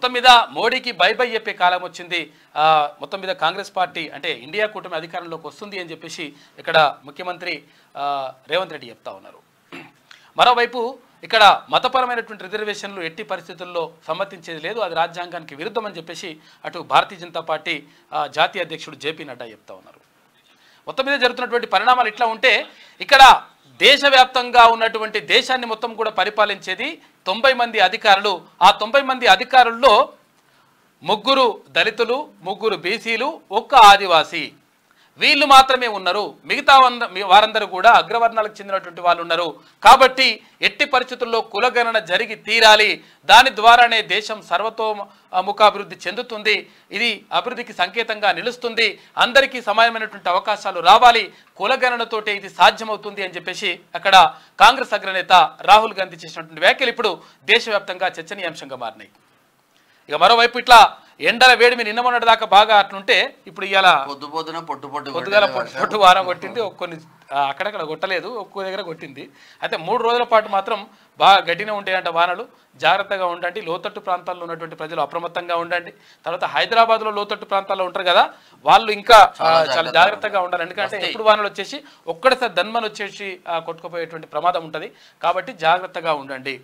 మొత్తం మీద మోడీకి బై బై చెప్పే కాలం వచ్చింది. మొత్తం మీద కాంగ్రెస్ పార్టీ అంటే ఇండియా కూటమి అధికారంలోకి వస్తుంది అని చెప్పేసి ఇక్కడ ముఖ్యమంత్రి రేవంత్ రెడ్డి చెప్తా ఉన్నారు. మరోవైపు ఇక్కడ మతపరమైనటువంటి రిజర్వేషన్లు ఎట్టి పరిస్థితుల్లో సమ్మతించేది లేదు, అది రాజ్యాంగానికి విరుద్ధం అని చెప్పేసి అటు భారతీయ జనతా పార్టీ జాతీయ అధ్యక్షుడు జేపీ నడ్డా చెప్తా ఉన్నారు. మొత్తం మీద జరుగుతున్నటువంటి పరిణామాలు ఇట్లా ఉంటే ఇక్కడ దేశవ్యాప్తంగా ఉన్నటువంటి దేశాన్ని మొత్తం కూడా పరిపాలించేది 90 మంది అధికారులు. ఆ 90 మంది అధికారుల్లో 3 దళితులు, 3 బీసీలు, 1 ఆదివాసీ, వీళ్ళు మాత్రమే ఉన్నారు. మిగతా వారందరూ కూడా అగ్రవర్ణాలకు చెందినటువంటి వాళ్ళు ఉన్నారు. కాబట్టి ఎట్టి పరిస్థితుల్లో కులగణన జరిగి తీరాలి. దాని ద్వారానే దేశం సర్వతోముఖాభివృద్ధి చెందుతుంది. ఇది అభివృద్ధికి సంకేతంగా నిలుస్తుంది. అందరికీ సమానమైనటువంటి అవకాశాలు రావాలి. కులగణనతోటే ఇది సాధ్యమవుతుంది అని చెప్పేసి అక్కడ కాంగ్రెస్ అగ్రనేత రాహుల్ గాంధీ చేసినటువంటి వ్యాఖ్యలు ఇప్పుడు దేశవ్యాప్తంగా చర్చనీయాంశంగా మారినాయి. ఇక మరోవైపు ఇట్లా ఎండల వేడిమి నిన్న మొన్నటి దాకా బాగా అట్లుంటే ఇప్పుడు ఇవాళ పొద్దుగాల పొట్టు వారం కొట్టింది. కొన్ని అక్కడక్కడ కొట్టలేదు, ఒక్కో దగ్గర కొట్టింది. అయితే 3 రోజుల పాటు మాత్రం బాగా గట్టిగా ఉంటాయంట వానలు. జాగ్రత్తగా ఉండండి. లోతట్టు ప్రాంతాల్లో ఉన్నటువంటి ప్రజలు అప్రమత్తంగా ఉండండి. తర్వాత హైదరాబాద్లో లోతట్టు ప్రాంతాల్లో ఉంటారు కదా, వాళ్ళు ఇంకా చాలా జాగ్రత్తగా ఉండాలి. ఎందుకంటే ఎప్పుడు వానలు వచ్చేసి ఒక్కడిసారి ధన్మలు వచ్చేసి కొట్టుకుపోయేటువంటి ప్రమాదం ఉంటుంది. కాబట్టి జాగ్రత్తగా ఉండండి.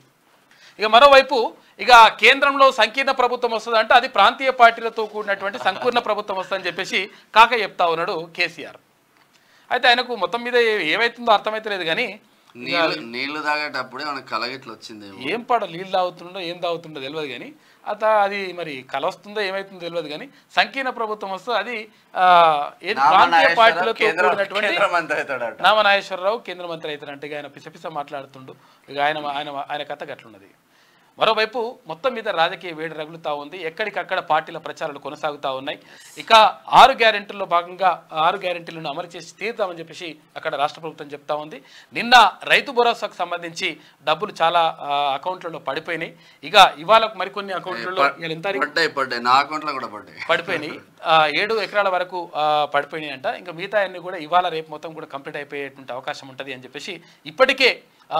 ఇక మరోవైపు ఇక కేంద్రంలో సంకీర్ణ ప్రభుత్వం వస్తుంది అంటే అది ప్రాంతీయ పార్టీలతో కూడినటువంటి సంకీర్ణ ప్రభుత్వం వస్తుందని చెప్పేసి కాక చెప్తా ఉన్నాడు కేసీఆర్. అయితే ఆయనకు మొత్తం మీద ఏమైతుందో అర్థమైతే లేదు కానీ నీళ్లు తాగేటప్పుడే మనకు కలగిట్లు వచ్చింది. ఏం పాడ నీళ్ళు తాగుతుండో ఏం తాగుతుండో తెలియదు కానీ అది మరి కల వస్తుందో ఏమైతుందో తెలియదు కానీ సంకీర్ణ ప్రభుత్వం వస్తే అది ప్రాంతీయ పార్టీలతో కూడినటువంటి నామనాగేశ్వరరావు కేంద్ర మంత్రి అవుతారంటే ఆయన పిసపిస మాట్లాడుతుండు. ఇక ఆయన కథ గట్లున్నది. మరోవైపు మొత్తం మీద రాజకీయ వేడి రగులుతూ ఉంది. ఎక్కడికక్కడ పార్టీల ప్రచారాలు కొనసాగుతూ ఉన్నాయి. ఇక 6 గ్యారెంటీల్లో భాగంగా 6 గ్యారెంటీలను అమలు చేసి తీరుతామని చెప్పేసి అక్కడ రాష్ట్ర ప్రభుత్వం చెప్తా ఉంది. నిన్న రైతు భరోసాకు సంబంధించి డబ్బులు చాలా అకౌంట్లలో పడిపోయినాయి. ఇక ఇవాళ మరికొన్ని అకౌంట్లలో పడిపోయినాయి. 7 ఎకరాల వరకు పడిపోయినాయి అంట. ఇంకా మిగతా అన్ని కూడా ఇవాళ రేపు మొత్తం కూడా కంప్లీట్ అయిపోయేటువంటి అవకాశం ఉంటుంది అని చెప్పేసి ఇప్పటికే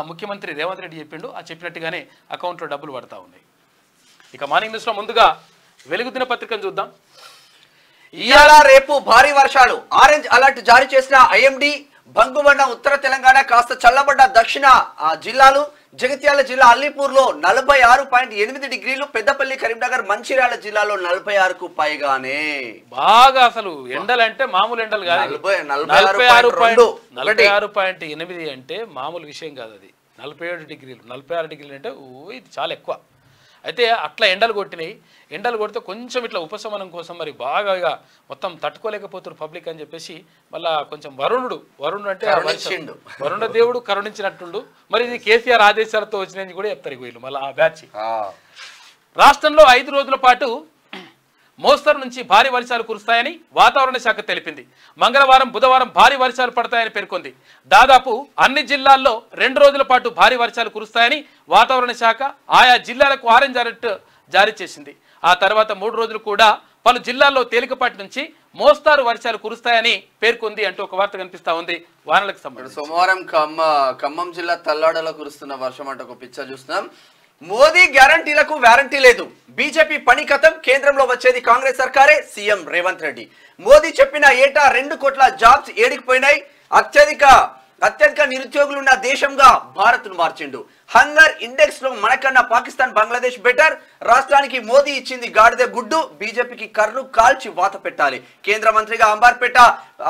ముఖ్యమంత్రి రేవంత్ రెడ్డి చెప్పిండు. ఆ చెప్పినట్టుగానే అకౌంట్లో డబ్బులు పడతా ఉన్నాయి. ఇక మార్నింగ్ న్యూస్లో ముందుగా వెలుగు దినపత్రికను చూద్దాం. ఇవాళ రేపు భారీ వర్షాలు, ఆరెంజ్ అలర్ట్ జారీ చేసిన ఐఎండీ. బంగుబండ ఉత్తర తెలంగాణ, కాస్త చల్లబడ్డ దక్షిణ జిల్లాలు. జగిత్యాల జిల్లా అల్లీపూర్లో 46.8 డిగ్రీలు, పెద్దపల్లి, కరీంనగర్, మంచిర్యాల జిల్లాలో 46కు పైగానే. బాగా అసలు ఎండలు అంటే మామూలు ఎండలు కాదు. 46.8 అంటే మామూలు విషయం కాదు. అది 47 డిగ్రీలు, 46 డిగ్రీలు అంటే ఇది చాలా ఎక్కువ. అయితే అట్లా ఎండలు కొట్టినాయి. ఎండలు కొడితే కొంచెం ఇట్లా ఉపశమనం కోసం మరి బాగా మొత్తం తట్టుకోలేకపోతున్నారు పబ్లిక్ అని చెప్పేసి మళ్ళా కొంచెం వరుణుడు అంటే వరుణ దేవుడు కరుణించినట్టుండు. మరి ఇది కేసీఆర్ ఆదేశాలతో వచ్చినది కూడా చెప్తారు వీళ్ళు మళ్ళీ ఆ బ్యాచ్. రాష్ట్రంలో 5 రోజుల పాటు మోస్తరు నుంచి భారీ వర్షాలు కురుస్తాయని వాతావరణ శాఖ తెలిపింది. మంగళవారం, బుధవారం భారీ వర్షాలు పడతాయని పేర్కొంది. దాదాపు అన్ని జిల్లాల్లో 2 రోజుల పాటు భారీ వర్షాలు కురుస్తాయని వాతావరణ శాఖ ఆయా జిల్లాలకు ఆరెంజ్ అలర్ట్ జారీ చేసింది. ఆ తర్వాత 3 రోజులు కూడా పలు జిల్లాల్లో తేలికపాటి నుంచి మోస్తారు వర్షాలు కురుస్తాయని పేర్కొంది అంటూ ఒక వార్త కనిపిస్తా ఉంది. వానలకు సంబంధించి సోమవారం ఖమ్మం జిల్లా తల్లాడలో కురుస్తున్న వర్షం అంటే ఒక పిక్చర్ చూస్తున్నాం. మోదీ గ్యారంటీలకు వారంటీ లేదు. బీజేపీ పని కథం, కేంద్రంలో వచ్చేది కాంగ్రెస్ సర్కారే. సీఎం రేవంత్ రెడ్డి. మోదీ చెప్పిన ఏటా 2 కోట్ల జాబ్స్ ఏడికిపోయినాయి. అత్యధిక నిరుద్యోగులున్న దేశంగా భారత్ను మార్చిండు. హంగర్ ఇండెక్స్ లో మనకన్నా పాకిస్తాన్, బంగ్లాదేశ్ బెటర్. రాష్ట్రానికి మోదీ ఇచ్చింది గాడిద గుడ్డు. బీజేపీకి కర్రు కాల్చి వాత పెట్టాలి. కేంద్ర మంత్రిగా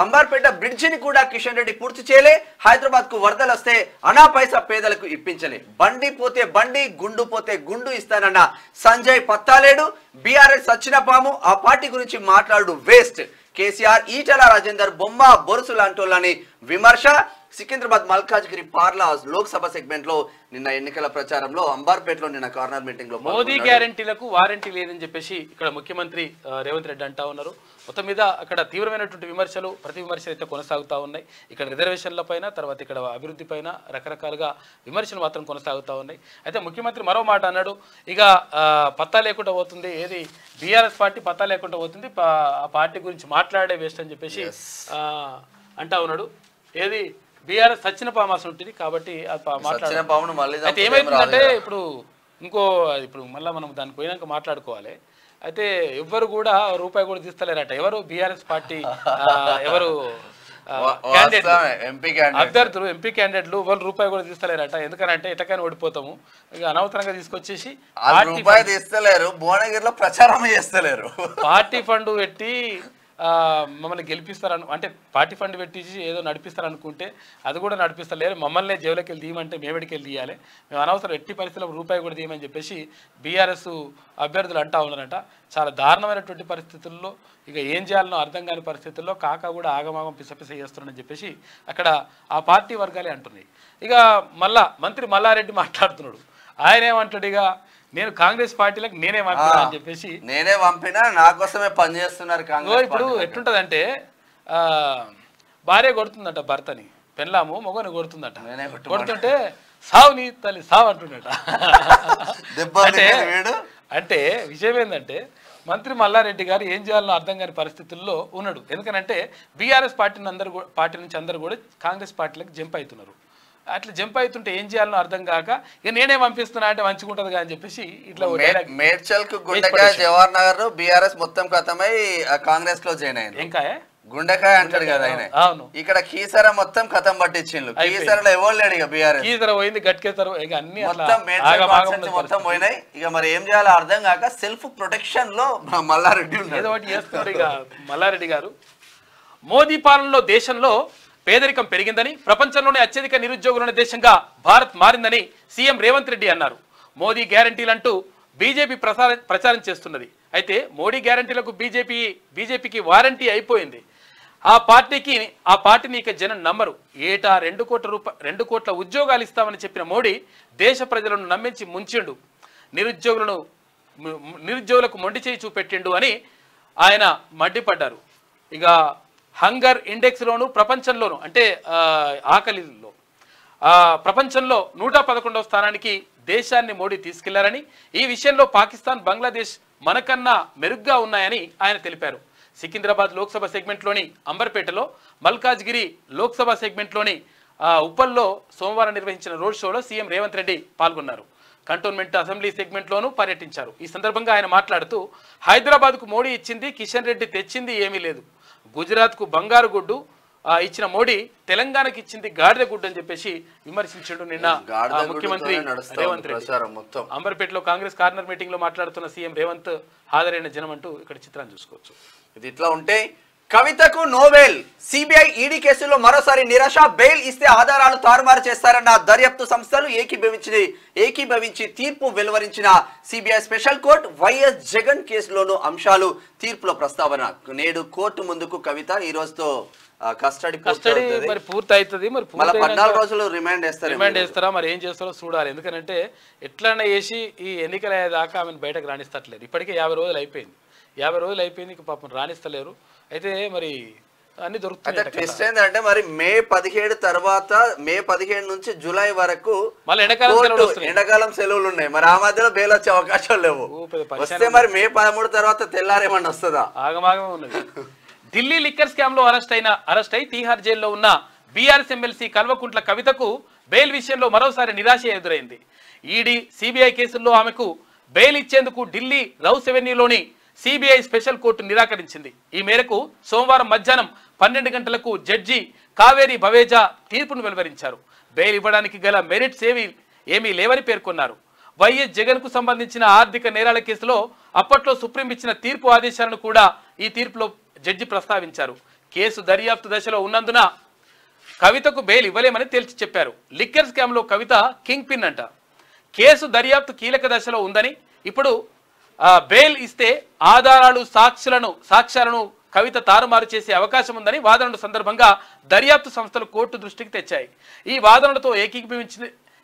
అంబార్పేట బ్రిడ్జిని కూడా కిషన్ రెడ్డి పూర్తి చేయలే. హైదరాబాద్ కు వరదలు వస్తే అనా పైసా పేదలకు ఇప్పించలే. బండి పోతే బండి, గుండు పోతే గుండు ఇస్తానన్న సంజయ్ పత్తాలేడు. బీఆర్ఎస్ సచ్చిన పాము, ఆ పార్టీ గురించి మాట్లాడు వేస్ట్. కేసీఆర్, ఈటల రాజేందర్ బొమ్మ బొరుసు లాంటోళ్ళని విమర్శ. సికింద్రాబాద్ మల్కాజ్గిరి పార్లా లోక్సభ సెగ్మెంట్ లో నిన్న ఎన్నికల ప్రచారంలో అంబార్పేటలో నిన్న కార్నర్ మీటింగ్ లో మోదీ గ్యారంటీలకు వారంటీ లేదని చెప్పేసి ఇక్కడ ముఖ్యమంత్రి రేవంత్ రెడ్డి అంటా ఉన్నారు. మొత్తం మీద అక్కడ తీవ్రమైనటువంటి విమర్శలు, ప్రతి విమర్శలు అయితే కొనసాగుతూ ఉన్నాయి. ఇక్కడ రిజర్వేషన్ల పైన, తర్వాత ఇక్కడ అభివృద్ధి పైన రకరకాలుగా విమర్శలు మాత్రం కొనసాగుతూ ఉన్నాయి. అయితే ముఖ్యమంత్రి మరో మాట అన్నాడు. ఇక పత్తా లేకుండా పోతుంది, ఏది బీఆర్ఎస్ పార్టీ పత్తా లేకుండా పోతుంది, ఆ పార్టీ గురించి మాట్లాడే వేస్ట్ అని చెప్పేసి అంటా ఉన్నాడు. ఏది బీఆర్ఎస్ సచ్చిన పామాస ఉంటుంది కాబట్టి మాట్లాడే. అయితే ఏమైతుందంటే ఇప్పుడు ఇంకో ఇప్పుడు మళ్ళీ మనం దానికి పోయినాక మాట్లాడుకోవాలి. అయితే ఎవ్వరు కూడా రూపాయి కూడా తీస్తలేరట. ఎవరు బీఆర్ఎస్ పార్టీ ఎవరు అభ్యర్థులు ఎంపీ క్యాండిడేట్లు ఎవరు రూపాయి కూడా తీస్తలేరట. ఎందుకనంటే ఎటకైనా ఓడిపోతాము, ఇక అనవసరంగా తీసుకొచ్చేసి రూపాయి తీస్తలేరు, భువనగిరిలో ప్రచారం చేస్తలేరు. పార్టీ ఫండ్ పెట్టి మమ్మల్ని గెలిపిస్తారను అంటే పార్టీ ఫండ్ పెట్టించి ఏదో నడిపిస్తారనుకుంటే అది కూడా నడిపిస్తలేరు. మమ్మల్ని జైలుకి వెళ్ళి తీయమంటే మేమెడికి వెళ్ళి తీయాలి, మేము అనవసరం ఎట్టి పరిస్థితుల్లో రూపాయి కూడా తీయమని చెప్పేసి బీఆర్ఎస్ అభ్యర్థులు అంటా ఉన్నారట. చాలా దారుణమైనటువంటి పరిస్థితుల్లో ఇక ఏం చేయాలనో అర్థం కాని పరిస్థితుల్లో కాకా కూడా ఆగమాగం పిసపిస చేస్తున్నారని చెప్పేసి అక్కడ ఆ పార్టీ వర్గాలే అంటున్నాయి. ఇక మళ్ళా మంత్రి మల్లారెడ్డి మాట్లాడుతున్నాడు. ఆయన ఏమంటాడు, ఇక నేను కాంగ్రెస్ పార్టీలకు నేనే పంపినా అని చెప్పేసి నేనే పంపినా నా కోసమే పనిచేస్తున్నారు కాంగ్రెస్. ఇప్పుడు ఎట్లుంటదంటే భార్య కొడుతుందట భర్తని, పెళ్ళాము మొగని కొడుతుందట. కొడుతుంటే సావు నీ తల్లి సావు అంటుండట. అంటే విషయం ఏంటంటే మంత్రి మల్లారెడ్డి గారు ఏం చేయాలనో అర్థం కాని పరిస్థితుల్లో ఉన్నాడు. ఎందుకనంటే బీఆర్ఎస్ పార్టీ నుంచి అందరూ కూడా కాంగ్రెస్ పార్టీలకు జంప్ అవుతున్నారు. అట్లా జంప్ అవుతుంటే ఏం చేయాలనో అర్థం కాక ఇక నేనే పంపిస్తున్నా అంటే మంచిగుంటది అని చెప్పేసి ఇట్లా మేడ్చల్ కు గుండెకాయ జవహర్ నగర్ బీఆర్ఎస్ మొత్తం ఖతమై కాంగ్రెస్ లో జాయిన్ అయింది. ఇంకా గుండెకాయ అంటాడు కదా ఆయన. అవును, ఇక్కడ కీసర మొత్తం ఖతం పట్టించిండు. కీసరలో ఎవరు లేడు ఇక బీఆర్ఎస్. కీసర పోయింది, గట్కేసర, ఇక అన్ని మొత్తం పోయినాయి. ఇక మరి ఏం చేయాలో అర్థం కాక సెల్ఫ్ ప్రొటెక్షన్ లో మల్లారెడ్డి ఏదో ఒకటి చేస్తున్నాడు. ఇక మల్లారెడ్డి గారు మోదీ పాలనలో దేశంలో పేదరికం పెరిగిందని, ప్రపంచంలోనే అత్యధిక నిరుద్యోగులున్న దేశంగా భారత్ మారిందని సీఎం రేవంత్ రెడ్డి అన్నారు. మోదీ గ్యారంటీలంటూ బీజేపీ ప్రచారం చేస్తున్నది. అయితే మోడీ గ్యారంటీలకు బీజేపీకి వారంటీ అయిపోయింది. ఆ పార్టీని ఇక జనం నమ్మరు. ఏటా 2 కోట్ల ఉద్యోగాలు ఇస్తామని చెప్పిన మోడీ దేశ ప్రజలను నమ్మించి ముంచిండు, నిరుద్యోగులకు మొండి చేయి చూపెట్టిండు అని ఆయన మండిపడ్డారు. ఇక హంగర్ ఇండెక్స్లోను ప్రపంచంలోను అంటే ఆకలిలో ప్రపంచంలో 111వ స్థానానికి దేశాన్ని మోడీ తీసుకెళ్లారని, ఈ విషయంలో పాకిస్తాన్, బంగ్లాదేశ్ మనకన్నా మెరుగ్గా ఉన్నాయని ఆయన తెలిపారు. సికింద్రాబాద్ లోక్సభ సెగ్మెంట్లోని అంబర్పేటలో, మల్కాజ్గిరి లోక్సభ సెగ్మెంట్లోని ఉప్పల్లో సోమవారం నిర్వహించిన రోడ్ షోలో సీఎం రేవంత్ రెడ్డి పాల్గొన్నారు. కంటోన్మెంట్ అసెంబ్లీ సెగ్మెంట్లోనూ పర్యటించారు. ఈ సందర్భంగా ఆయన మాట్లాడుతూ హైదరాబాద్కు మోడీ ఇచ్చింది, కిషన్ రెడ్డి తెచ్చింది ఏమీ లేదు. గుజరాత్కు బంగారు గుడ్డు ఇచ్చిన మోడీ తెలంగాణకు ఇచ్చింది గాడిద గుడ్డు అని చెప్పేసి విమర్శించాడు నిన్న ముఖ్యమంత్రి రేవంత్ రెడ్డి. అంబర్పేటలో కాంగ్రెస్ కార్నర్ మీటింగ్ లో మాట్లాడుతున్న సీఎం రేవంత్ హాజరైన జనం అంటూ ఇక్కడ చిత్రాన్ని చూసుకోవచ్చు. ఇది ఇట్లా ఉంటే కవితకు నోబెల్, సిబిఐ ఈడీ కేసులో మరోసారి నిరాశ. బెయిల్ ఇస్తే ఆధారాలు తారుమారు చేస్తారన్న దర్యాప్తు సంస్థలు ఏకీభవించి తీర్పు వెలువరించిన CBI special court. YS Jagan కేసులోనూ అంశాలు తీర్పులో ప్రస్తావన. నేడు కోర్టు ముందుకు కవిత ఈ రోజుతో కస్టడీ మరి పూర్తి అవుతుంది. మరి 14 రోజులు రిమాండ్ వేస్తారా, మరి ఏం చేస్తారో చూడాలి. ఎందుకంటే ఎట్లన్నా వేసి ఈ ఎన్నికల దాకా ఆమెను బయటకు రాణిస్తట్లేదు. ఇప్పటికే 50 రోజులు అయిపోయింది. 50 రోజులు అయిపోయింది, ఇక పాపం రాణిస్తలేరు. అయితే మరి అన్ని దొరుకుతాయి. ట్విస్ట్ ఏంటంటే మరి మే 17 తర్వాత మే 17 నుంచి జూలై వరకు మళ్ళీ ఎండాకాలం సెలవులు ఉన్నాయి. మరి ఆ మధ్యలో బెయిల్ వచ్చే అవకాశాలు లేవు. వస్తే మరి మే 13 తర్వాత తెల్లారేమన్నా వస్తుందా? ఆగమాగమే ఉన్నది. ఢిల్లీ లిక్కర్ స్కామ్ లో అరెస్ట్ అయి తీహార్ జైల్లో ఉన్న బీఆర్ఎస్ ఎమ్మెల్సీ కల్వకుంట్ల కవితకు బెయిల్ విషయంలో మరోసారి నిరాశ ఎదురైంది. ఈడీ, సిబిఐ కేసుల్లో ఆమెకు బెయిల్ ఇచ్చేందుకు ఢిల్లీ రౌస్ ఎవెన్యూలోని సిబిఐ స్పెషల్ కోర్టు నిరాకరించింది. ఈ మేరకు సోమవారం మధ్యాహ్నం 12 గంటలకు జడ్జి కావేరి భవేజా తీర్పును వెలువరించారు. బెయిల్ ఇవ్వడానికి గల మెరిట్స్ ఏమీ లేవని పేర్కొన్నారు. వైఎస్ జగన్ కు సంబంధించిన ఆర్థిక నేరాల కేసులో అప్పట్లో సుప్రీం ఇచ్చిన తీర్పు ఆదేశాలను కూడా ఈ తీర్పులో జడ్జి ప్రస్తావించారు. కేసు దర్యాప్తు దశలో ఉన్నందున కవితకు బెయిల్ ఇవ్వలేమని తేల్చి చెప్పారు. లిక్కర్ స్కామ్ లో కవిత కింగ్ పిన్ అంట. కేసు దర్యాప్తు కీలక దశలో ఉందని, ఇప్పుడు బెయిల్ ఇస్తే ఆధారాలు సాక్ష్యాలను కవిత తారుమారు చేసే అవకాశం ఉందని వాదనల సందర్భంగా దర్యాప్తు సంస్థలు కోర్టు దృష్టికి తెచ్చాయి. ఈ వాదనలతో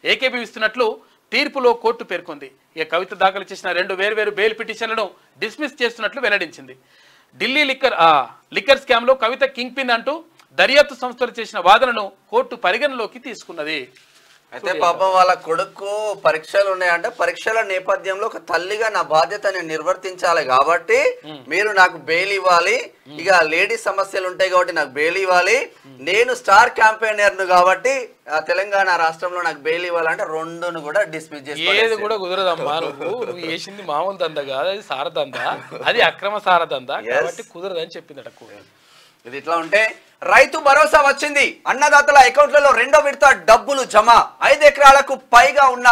ఏకీభవిస్తున్నట్లు తీర్పులో కోర్టు పేర్కొంది. ఇక కవిత దాఖలు చేసిన 2 వేర్వేరు బెయిల్ పిటిషన్లను డిస్మిస్ చేస్తున్నట్లు వెల్లడించింది. ఢిల్లీ లిక్కర్ స్కామ్ లో కవిత కింగ్ పిన్ అంటూ దర్యాప్తు సంస్థలు చేసిన వాదనను కోర్టు పరిగణలోకి తీసుకున్నది. అయితే పాపం వాళ్ళ కొడుకు పరీక్షలు ఉన్నాయంటే పరీక్షల నేపథ్యంలో ఒక తల్లిగా నా బాధ్యత నేను నిర్వర్తించాలి కాబట్టి మీరు నాకు బెయిల్ ఇవ్వాలి, ఇక లేడీస్ సమస్యలు ఉంటాయి కాబట్టి నాకు బెయిల్ ఇవ్వాలి, నేను స్టార్ క్యాంపెయినర్ ను కాబట్టి తెలంగాణ రాష్ట్రంలో నాకు బెయిల్ ఇవ్వాలంటే రెండును కూడా డిస్మిస్ చేసి ఏది కూడా కుదరదమ్మా. నువ్వు చేసింది మామూలు దందా కాదు, అది సారదందా, అది అక్రమ సారదందా కాబట్టి కుదరదని చెప్పిందట. ఇది ఇట్లా ఉంటే రైతు భరోసా వచ్చింది, అన్నదాతల అకౌంట్లలో 2వ విడత డబ్బులు జమ, 5 ఎకరాలకు పైగా ఉన్న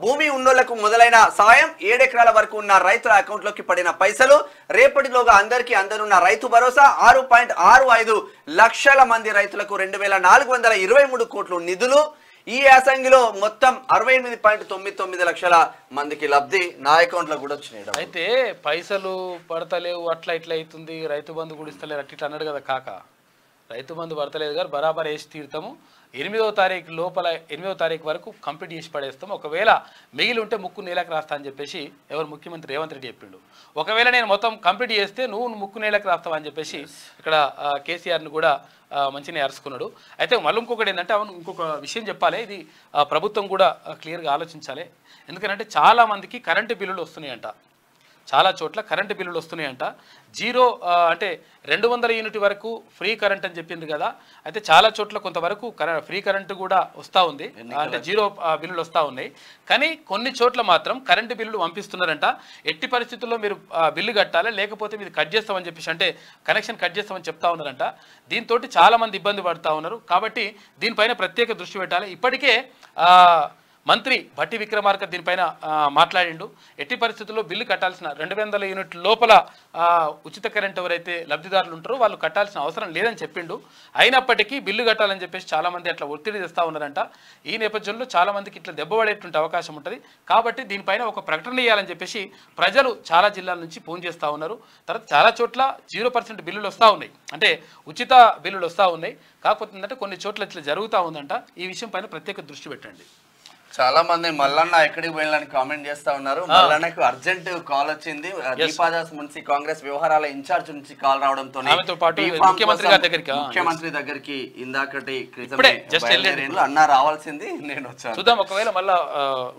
భూమి ఉన్నోళ్లకు మొదలైన సాయం, 7 ఎకరాల వరకు ఉన్న రైతుల అకౌంట్లోకి పడిన పైసలు రేపటిలోగా అందరికీ అందనున్న రైతు భరోసా. 6.65 లక్షల మంది రైతులకు 2423 కోట్లు నిధులు. ఈ యాసంగిలో మొత్తం 68.99 లక్షల మందికి లబ్ధి నా అకౌంట్ లో కూడా వచ్చినాయి. అయితే పైసలు పడతలేవు, అట్లా ఇట్లా అవుతుంది, రైతు బంధు కూడా ఇస్తలేరు అట్లా అన్నాడు కదా కాక. రైతు బంధు పడతలేదు గారు బరాబర్ వేసి తీరుతాము, 8వ తారీఖు లోపల 8వ తారీఖు వరకు కంప్లీట్ చేసి పడేస్తాం, ఒకవేళ మిగిలి ఉంటే ముక్కు నేలకు రాస్తా అని చెప్పేసి ఎవరు ముఖ్యమంత్రి రేవంత్ రెడ్డి చెప్పిండు. ఒకవేళ నేను మొత్తం కంప్లీట్ చేస్తే నువ్వు ముక్కు నేలకు రాస్తావా అని చెప్పేసి ఇక్కడ కేసీఆర్ని కూడా మంచిగా అరుచుకున్నాడు. అయితే మళ్ళీ ఇంకొకటి ఏంటంటే అవును ఇంకొక విషయం చెప్పాలి, ఇది ప్రభుత్వం కూడా క్లియర్గా ఆలోచించాలి. ఎందుకంటే చాలామందికి కరెంటు బిల్లులు వస్తున్నాయంట, చాలా చోట్ల కరెంటు బిల్లులు వస్తున్నాయంట. జీరో అంటే 200 యూనిట్ వరకు ఫ్రీ కరెంట్ అని చెప్పింది కదా. అయితే చాలా చోట్ల కొంతవరకు ఫ్రీ కరెంటు కూడా వస్తూ ఉంది, అంటే జీరో బిల్లులు వస్తూ ఉన్నాయి. కానీ కొన్ని చోట్ల మాత్రం కరెంటు బిల్లులు పంపిస్తున్నారంట. ఎట్టి పరిస్థితుల్లో మీరు బిల్లు కట్టాలి, లేకపోతే మీరు కట్ చేస్తామని చెప్పేసి, అంటే కనెక్షన్ కట్ చేస్తామని చెప్తా ఉన్నారంట. దీంతో చాలామంది ఇబ్బంది పడుతూ ఉన్నారు. కాబట్టి దీనిపైన ప్రత్యేక దృష్టి పెట్టాలి. ఇప్పటికే మంత్రి భట్టి విక్రమార్క దీనిపైన మాట్లాడిండు. ఎట్టి పరిస్థితుల్లో బిల్లు కట్టాల్సిన 200 యూనిట్ల లోపల ఉచిత కరెంట్ ఎవరైతే లబ్ధిదారులు ఉంటారో వాళ్ళు కట్టాల్సిన అవసరం లేదని చెప్పిండు. అయినప్పటికీ బిల్లు కట్టాలని చెప్పేసి చాలామంది అట్లా ఒత్తిడి తెస్తూ ఉన్నారంట. ఈ నేపథ్యంలో చాలామందికి ఇట్లా దెబ్బపడేటువంటి అవకాశం ఉంటుంది. కాబట్టి దీనిపైన ఒక ప్రకటన ఇవ్వాలని చెప్పేసి ప్రజలు చాలా జిల్లాల నుంచి ఫోన్ చేస్తూ ఉన్నారు. తర్వాత చాలా చోట్ల 0% బిల్లులు వస్తూ ఉన్నాయి, అంటే ఉచిత బిల్లులు వస్తూ ఉన్నాయి. కాకపోతే ఏంటంటే కొన్ని చోట్ల ఇట్లా జరుగుతూ ఉందంట. ఈ విషయం పైన ప్రత్యేక దృష్టి పెట్టండి. చాలా మంది మల్లన్న ఎక్కడికి పోయినని కామెంట్ చేస్తా ఉన్నారు. మల్లన్నకు అర్జెంట్ కాల్ వచ్చింది, దీపాదాస్ మున్సి కాంగ్రెస్ వ్యవహారాల ఇన్ఛార్జ్ నుంచి కాల్ రావడంతో ముఖ్యమంత్రి దగ్గరికి ఇందాకటి అన్న రావాల్సింది, నేను వచ్చాను. చూద్దాం ఒకవేళ మళ్ళా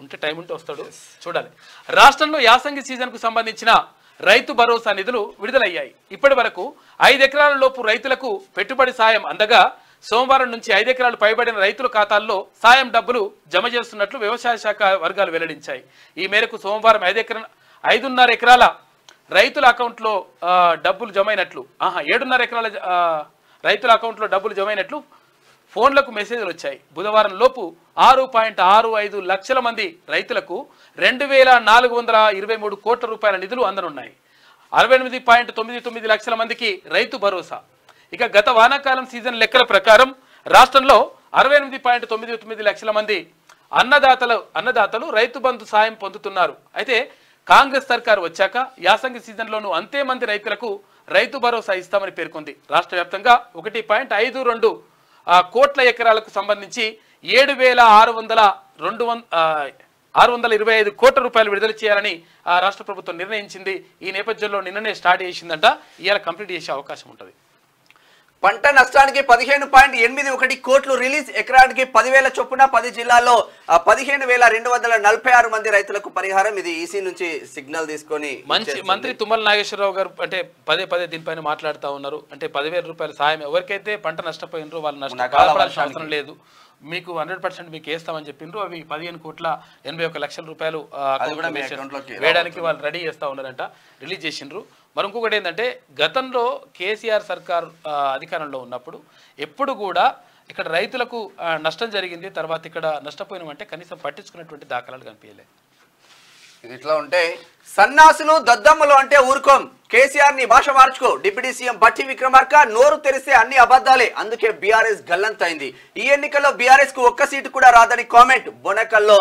ఉంటే టైం ఉంటే వస్తాడు, చూడాలి. రాష్ట్రంలో యాసంగి సీజన్ కు సంబంధించిన రైతు భరోసా నిధులు విడుదలయ్యాయి. ఇప్పటి వరకు 5 ఎకరాల లోపు రైతులకు పెట్టుబడి సాయం అందగా సోమవారం నుంచి 5 ఎకరాలు పైబడిన రైతుల ఖాతాల్లో సాయం డబ్బులు జమ చేస్తున్నట్లు వ్యవసాయ శాఖ వర్గాలు వెల్లడించాయి. ఈ మేరకు సోమవారం 5.5 ఎకరాల రైతుల అకౌంట్లో డబ్బులు జమైనట్లు 7.5 ఎకరాల రైతుల అకౌంట్లో డబ్బులు జమైనట్లు ఫోన్లకు మెసేజ్లు వచ్చాయి. బుధవారం లోపు 6.65 లక్షల మంది రైతులకు 2,423 కోట్ల రూపాయల నిధులు అందనున్నాయి. 68.99 లక్షల మందికి రైతు భరోసా. ఇక గత వానాకాలం సీజన్ లెక్కల ప్రకారం రాష్ట్రంలో 68.99 లక్షల మంది అన్నదాతలు రైతు బంధు సాయం పొందుతున్నారు. అయితే కాంగ్రెస్ సర్కారు వచ్చాక యాసంగి సీజన్లోనూ అంతే మంది రైతులకు రైతు భరోసా ఇస్తామని పేర్కొంది. రాష్ట్ర వ్యాప్తంగా 1.52 కోట్ల ఎకరాలకు సంబంధించి 7,625 కోట్ల రూపాయలు విడుదల చేయాలని రాష్ట్ర ప్రభుత్వం నిర్ణయించింది. ఈ నేపథ్యంలో నిన్ననే స్టార్ట్ చేసిందంట, ఇవాళ కంప్లీట్ చేసే అవకాశం ఉంటుంది. పంట నష్టానికి 15.81 కోట్లు రిలీజ్, ఎకరానికి 10,000 చొప్పున 10 జిల్లాల్లో 15,246 మంది రైతులకు పరిహారం. ఇది ఈసీ నుంచి సిగ్నల్ తీసుకొని మంత్రి తుమ్మల నాగేశ్వరరావు గారు అంటే పదే దీనిపైన మాట్లాడుతూ ఉన్నారు. అంటే 10,000 రూపాయల సాయం ఎవరికైతే పంట నష్టపోయినరో వాళ్ళు నష్టపోవాల్సిన అవసరం లేదు, మీకు 100% మీకు వేస్తామని చెప్పిండ్రు. అవి 15,81 లక్షల రూపాయలు వేయడానికి వాళ్ళు రెడీ చేస్తూ ఉన్నారంట, రిలీజ్ చేసిండ్రు. మరి ఇంకొకటి ఏంటంటే గతంలో కేసీఆర్ సర్కార్ అధికారంలో ఉన్నప్పుడు ఎప్పుడు కూడా ఇక్కడ రైతులకు నష్టం జరిగింది, తర్వాత ఇక్కడ నష్టపోయినామంటే కనీసం పట్టించుకున్నటువంటి దాఖలాలు కనిపించలేదు. ఇది ఇట్లా ఉంటే సన్నాసులు దద్దమ్మలు అంటే ఊరుకోం, కేసీఆర్ ని భాష మార్చుకో. డిప్యూటీ సీఎం భట్టి విక్రమార్క నోరు తెరిస్తే అన్ని అబద్ధాలే, అందుకే బీఆర్ఎస్ గల్లంతైంది. ఈ ఎన్నికల్లో బీఆర్ఎస్ కు ఒక్క సీటు కూడా రాదని కామెంట్. బొనకల్లో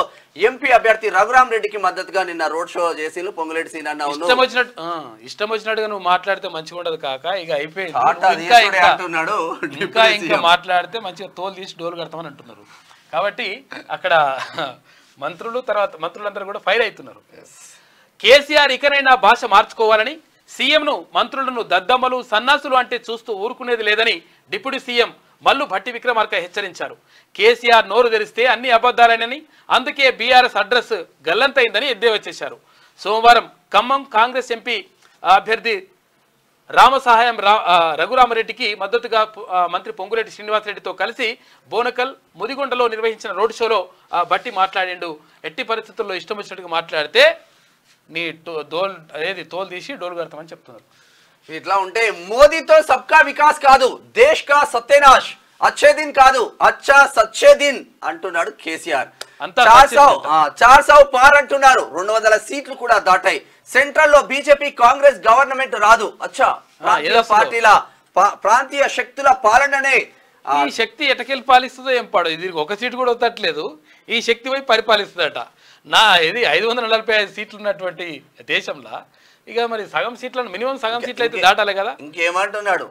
ఎంపీ అభ్యర్థి రఘురామ్ రెడ్డికి మద్దతుగా నిన్న రోడ్ షో చేసి పొంగులేటి సీనన్న ఇష్టం వచ్చినట్టుగా నువ్వు మాట్లాడితే మంచిగా ఉండదు కాక, ఇక అయిపోయింది. ఇంకా మాట్లాడితే మంచిగా తోలు తీసి డోలు కడతామని అంటున్నారు. కాబట్టి అక్కడ మంత్రులందరూ కూడా ఫైర్ అవుతున్నారు. కేసీఆర్ ఇకనైనా భాష మార్చుకోవాలని, సీఎంను మంత్రులను దద్దమ్మలు సన్నాసులు అంటే చూస్తూ ఊరుకునేది లేదని డిప్యూటీ సీఎం మల్లు భట్టి విక్రమార్క హెచ్చరించారు. కేసీఆర్ నోరు తెరిస్తే అన్ని అబద్ధాలేనని, అందుకే బీఆర్ఎస్ అడ్రస్ గల్లంతైందని ఎద్దేవా చేశారు. సోమవారం ఖమ్మం కాంగ్రెస్ ఎంపీ అభ్యర్థి రామసహాయం రఘురామరెడ్డికి మద్దతుగా మంత్రి పొంగులేటి శ్రీనివాసరెడ్డితో కలిసి బోనకల్ ముదిగొండలో నిర్వహించిన రోడ్ షోలో భట్టి మాట్లాడిండు. ఎట్టి పరిస్థితుల్లో ఇష్టం వచ్చినట్టుగా మాట్లాడితే నీ తోలు తీసి డోలు కడతామని చెప్తున్నారు. ఇట్లా ఉంటే మోదీతో సబ్కా వికాస్ కాదు, దేశ్ కా సత్యనాశ్, అచ్చే దిన్ కాదు, అచ్చా సచ్చే దిన్ అంటున్నాడు కేసీఆర్. 400 పార్ అంటున్నారు. 200 సీట్లు కూడా దాటాయి. సెంట్రల్ లో బీజేపీ కాంగ్రెస్ గవర్నమెంట్ రాదు. అచ్చా పార్టీల ప్రాంతీయ శక్తుల పాలననే. ఈ శక్తి ఎటకెళ్ళి పాలిస్తుందో ఏం పాడు, ఇది ఒక సీటు కూడా వదలట్లేదు. ఈ శక్తి పోయి పరిపాలిస్తుందట. ఇది 545 సీట్లు ఉన్నటువంటి దేశంలో ఇక మరి సగం సీట్లను మినిమం సగం సీట్లు అయితే దాటాలి కదా. ఇంకేమంటున్నాడు,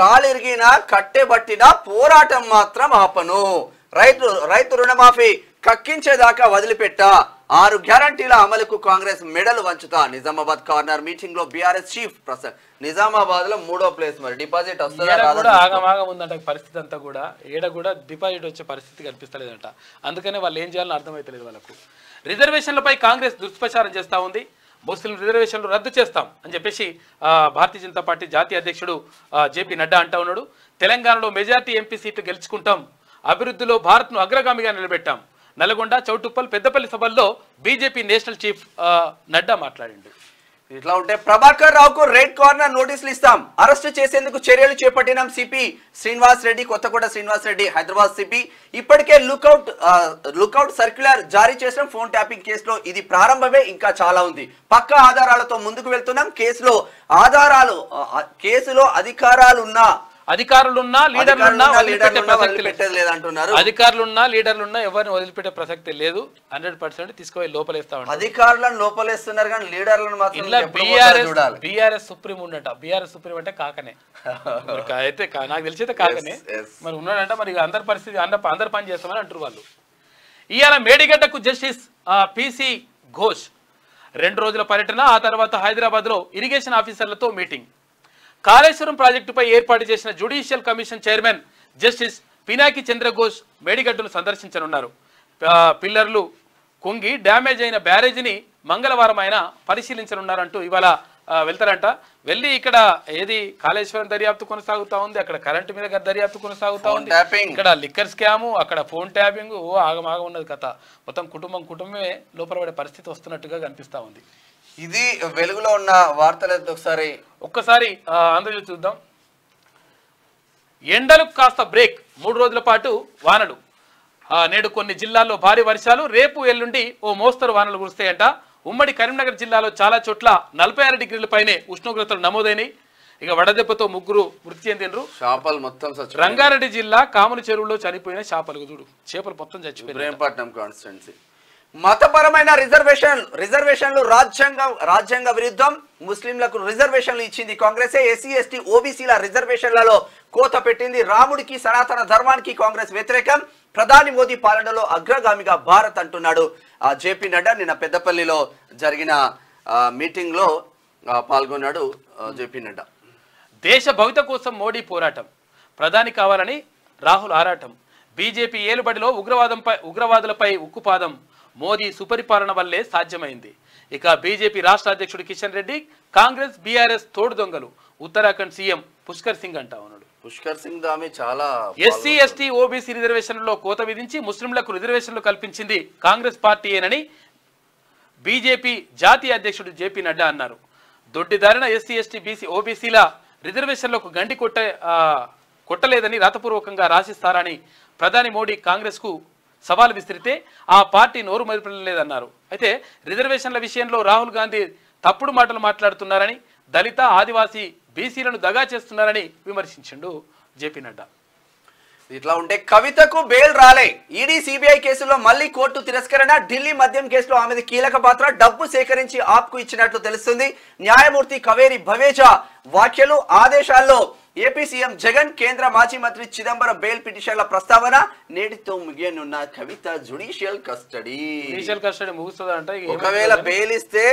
కాలిరిగినా కట్టెబట్టినా పోరాటం మాత్రం ఆపను, రైతు రుణమాఫీ కక్కించేదాకా వదిలిపెట్టా, 6 గ్యారంటీల అమలుకు కాంగ్రెస్ మెడలు వంచుతా. నిజామాబాద్ కార్నర్ మీటింగ్ లో బీఆర్ఎస్ చీఫ్ ప్రసాద్. నిజామాబాద్ లో 3వ ప్లేస్. మరి డిపాజిట్ వస్తుందా? ఆగమాగం ఉందంట పరిస్థితి అంతా కూడా. ఏడ కూడా డిపాజిట్ వచ్చే పరిస్థితి కనిపిస్తలేదంట. అందుకనే వాళ్ళు ఏం చేయాలని అర్థమైతలేదు వాళ్ళకు. రిజర్వేషన్లపై కాంగ్రెస్ దుష్ప్రచారం చేస్తూ ఉంది. ముస్లిం రిజర్వేషన్లు రద్దు చేస్తాం అని చెప్పేసి భారతీయ జనతా పార్టీ జాతీయ అధ్యక్షుడు జేపీ నడ్డా అంటా ఉన్నాడు. తెలంగాణలో మెజార్టీ ఎంపీ సీట్లు గెలుచుకుంటాం, అభివృద్ధిలో భారత్ను అగ్రగామిగా నిలబెట్టాం. నల్గొండ, చౌటుప్పల్, పెద్దపల్లి సభల్లో బీజేపీ నేషనల్ చీఫ్ నడ్డా మాట్లాడిండు. ఇట్లా ఉంటే ప్రభాకర్ రావుకు రెడ్ కార్నర్ నోటీసులు ఇస్తాం, అరెస్టు చేసేందుకు చర్యలు చేపట్టినాం సిపి శ్రీనివాస్ రెడ్డి. కొత్తకోట శ్రీనివాస్ రెడ్డి హైదరాబాద్ సిపి. ఇప్పటికే లుకౌట్ సర్క్యులర్ జారీ చేసిన ఫోన్ ట్యాపింగ్ కేసులో ఇది ప్రారంభమే, ఇంకా చాలా ఉంది. పక్కా ఆధారాలతో ముందుకు వెళ్తున్నాం. కేసులో అధికారులున్నా లీడర్లున్నా ఎవరిని వదిలిపెట్టే ప్రసక్తి లేదు. 100% తీసుకుపోయి లోపలేస్తా ఉంటారు. అధికారులను లోపలేస్తున్నారు కానీ లీడర్లను మాత్రం బీఆర్ఎస్ సుప్రీం ఉండట. బీఆర్ఎస్ సుప్రీం అంటే కాకనే అయితే నాకు తెలిసి కాకనే మరి ఉన్నాడంట. మరి అందరి పరిస్థితి అందరు పని చేస్తామని అంటారు వాళ్ళు. ఇవాళ మేడిగడ్డకు జస్టిస్ పిసి ఘోష్ 2 రోజుల పర్యటన. ఆ తర్వాత హైదరాబాద్ లో ఇరిగేషన్ ఆఫీసర్లతో మీటింగ్. కాళేశ్వరం ప్రాజెక్టుపై ఏర్పాటు చేసిన judicial commission chairman justice Pinaki Chandra Ghose మేడిగడ్డను సందర్శించనున్నారు. పిల్లర్లు కుంగి డ్యామేజ్ అయిన బ్యారేజీని మంగళవారం ఆయన పరిశీలించనున్నారంటూ ఇవాళ వెళ్తారంట. వెళ్ళి ఇక్కడ కాళేశ్వరం దర్యాప్తు కొనసాగుతా ఉంది, అక్కడ కరెంటు మీద దర్యాప్తు కొనసాగుతా ఉంది, ఇక్కడ లిక్కర్ స్కాము, అక్కడ ఫోన్ ట్యాపింగ్, ఆగమాగం ఉన్నది కథ. మొత్తం కుటుంబమే లోపల పడే పరిస్థితి వస్తున్నట్టుగా కనిపిస్తా ఉంది. ఇది వెలుగులో ఉన్న వార్తలు ఒక్కసారి అందరూ చూద్దాం. ఎండలకు కాస్త బ్రేక్. 3 రోజుల పాటు వానలు. నేడు కొన్ని జిల్లాల్లో భారీ వర్షాలు, రేపు ఎల్లుండి ఓ మోస్తరు వానలు కురుస్తాయంట. ఉమ్మడి కరీంనగర్ జిల్లాలో చాలా చోట్ల 46 డిగ్రీల పైనే ఉష్ణోగ్రతలు నమోదైనాయి. ఇక వడదెబ్బతో 3 మృతి చెందినరు. చేపలు మొత్తం రంగారెడ్డి జిల్లా కాముల చెరువులో చనిపోయిన చేపలు మొత్తం చచ్చిపోయాయి. మతపరమైన రిజర్వేషన్లు రాజ్యాంగ విరుద్ధం. ముస్లింలకు రిజర్వేషన్లు ఇచ్చింది కాంగ్రెసే. ఎస్సీ ఎస్టీ ఓబీసీల రిజర్వేషన్లలో కోత పెట్టింది. రాముడికి సనాతన ధర్మానికి కాంగ్రెస్ వ్యతిరేకం. ప్రధాని మోదీ పాలనలో అగ్రగామిగా భారత్ అంటున్నాడు జేపీ నడ్డా. నిన్న పెద్దపల్లిలో జరిగిన మీటింగ్ లో పాల్గొన్నాడు జేపీ నడ్డా. దేశ భవిత కోసం మోడీ పోరాటం, ప్రధాని కావాలని రాహుల్ ఆరాటం. బీజేపీ ఏలుబడిలో ఉగ్రవాదులపై ఉక్కుపాదం. మోదీ సుపరిపాలన వల్లే సాధ్యమైంది. ఇక బీజేపీ రాష్ట్ర అధ్యక్షుడు కిషన్ రెడ్డి, కాంగ్రెస్ బీఆర్ఎస్ తోడు దొంగలు. ఉత్తరాఖండ్ సీఎం పుష్కర్ సింగ్ అంటా ఉన్నాడు. పుష్కర్ సింగ్ దామి చాలా ఎస్సీ ఎస్టీ ఓబీసీ రిజర్వేషన్లలో కోత విధించి ముస్లింలకు రిజర్వేషన్లు కల్పించింది కాంగ్రెస్ పార్టీయేనని బీజేపీ జాతీయ అధ్యక్షుడు జేపీ నడ్డా అన్నారు. దొడ్డిదారిన ఎస్సీ ఎస్టీ బీసీ ఓబీసీల రిజర్వేషన్లకు గండి కొట్టలేదని రాతపూర్వకంగా రాసిస్తారని ప్రధాని మోడీ కాంగ్రెస్ కు సవాల్ విసిరితే ఆ పార్టీ నోరు మెదపలేదన్నారు. అయితే రిజర్వేషన్ల విషయంలో రాహుల్ గాంధీ తప్పుడు మాటలు మాట్లాడుతున్నారని, దళిత ఆదివాసీ బీసీలను దగా చేస్తున్నారని విమర్శించిండు జేపీ నడ్డా. ఇట్లా ఉంటే కవితకు బెయిల్ రాలే. ఈడీ సిబిఐ కేసులో మళ్లీ కోర్టు తిరస్కరణ. ఢిల్లీ మద్యం కేసులో ఆమెది కీలక పాత్ర. డబ్బు సేకరించి ఆప్కు ఇచ్చినట్లు తెలుస్తుంది. న్యాయమూర్తి కవేరి భవేజా వ్యాఖ్యలు. ఆదేశాల్లో ఏపీ సీఎం జగన్, కేంద్ర మాజీ మంత్రి చిదంబరం బెయిల్ పిటిషన్ల ప్రస్తావన. నేటితో ముగియనున్న కవిత జ్యుడిషియల్ కస్టడీ ముగుస్తుందంట. ఒకవేళ బెయిల్ ఇస్తే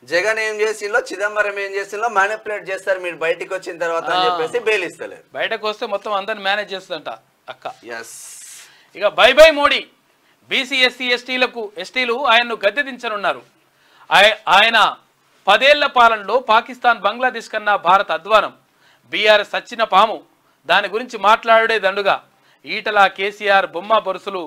జగన్ ఏం చేసిందో చిదంబరం ఏం చేసిందో మ్యానిపులేట్ చేస్తారు మీరు బయటికి వచ్చిన తర్వాత అని చెప్పేసి బెయిల్ ఇస్తలేరు. బయటకు వస్తే మొత్తం అందరిని మేనేజ్ చేస్తుందంట అక్క. ఎస్. ఇక by by mod a. BC SC ఎస్టీలు ఆయన్ను గద్దె దించనున్నారు. ఆయన 10 ఏళ్ల పాలనలో పాకిస్తాన్ బంగ్లాదేశ్ కన్నా భారత్ అధ్వానం. బీఆర్ఎస్ సచ్చిన పాము. దాని గురించి మాట్లాడే దండుగా. ఈటల కేసీఆర్ బొమ్మ బొరుసులు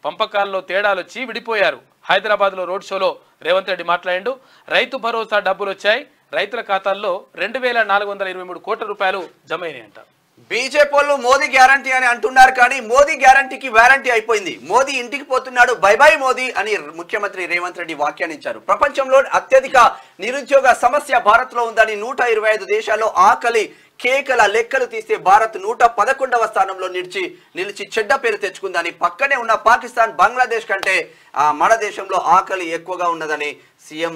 పంపకాల్లో తేడాలొచ్చి విడిపోయారు. హైదరాబాద్లో రోడ్ షోలో రేవంత్ రెడ్డి మాట్లాడిండు. రైతు భరోసా డబ్బులు వచ్చాయి. రైతుల ఖాతాల్లో 2423 కోట్ల రూపాయలు జమ అయినాయంట. బీజేపీ వాళ్ళు మోదీ గ్యారంటీ అని అంటున్నారు, కానీ మోదీ గ్యారంటీకి వారంటీ అయిపోయింది. మోదీ ఇంటికి పోతున్నాడు, బై బై మోదీ అని ముఖ్యమంత్రి రేవంత్ రెడ్డి వ్యాఖ్యానించారు. ప్రపంచంలో అత్యధిక నిరుద్యోగ సమస్య భారత్ లో ఉందని 125 దేశాల్లో ఆకలి కేకల లెక్కలు తీస్తే భారత్ 111వ స్థానంలో నిలిచి చెడ్డ పేరు తెచ్చుకుందని, పక్కనే ఉన్న పాకిస్తాన్ బంగ్లాదేశ్ కంటే మన దేశంలో ఆకలి ఎక్కువగా ఉన్నదని సీఎం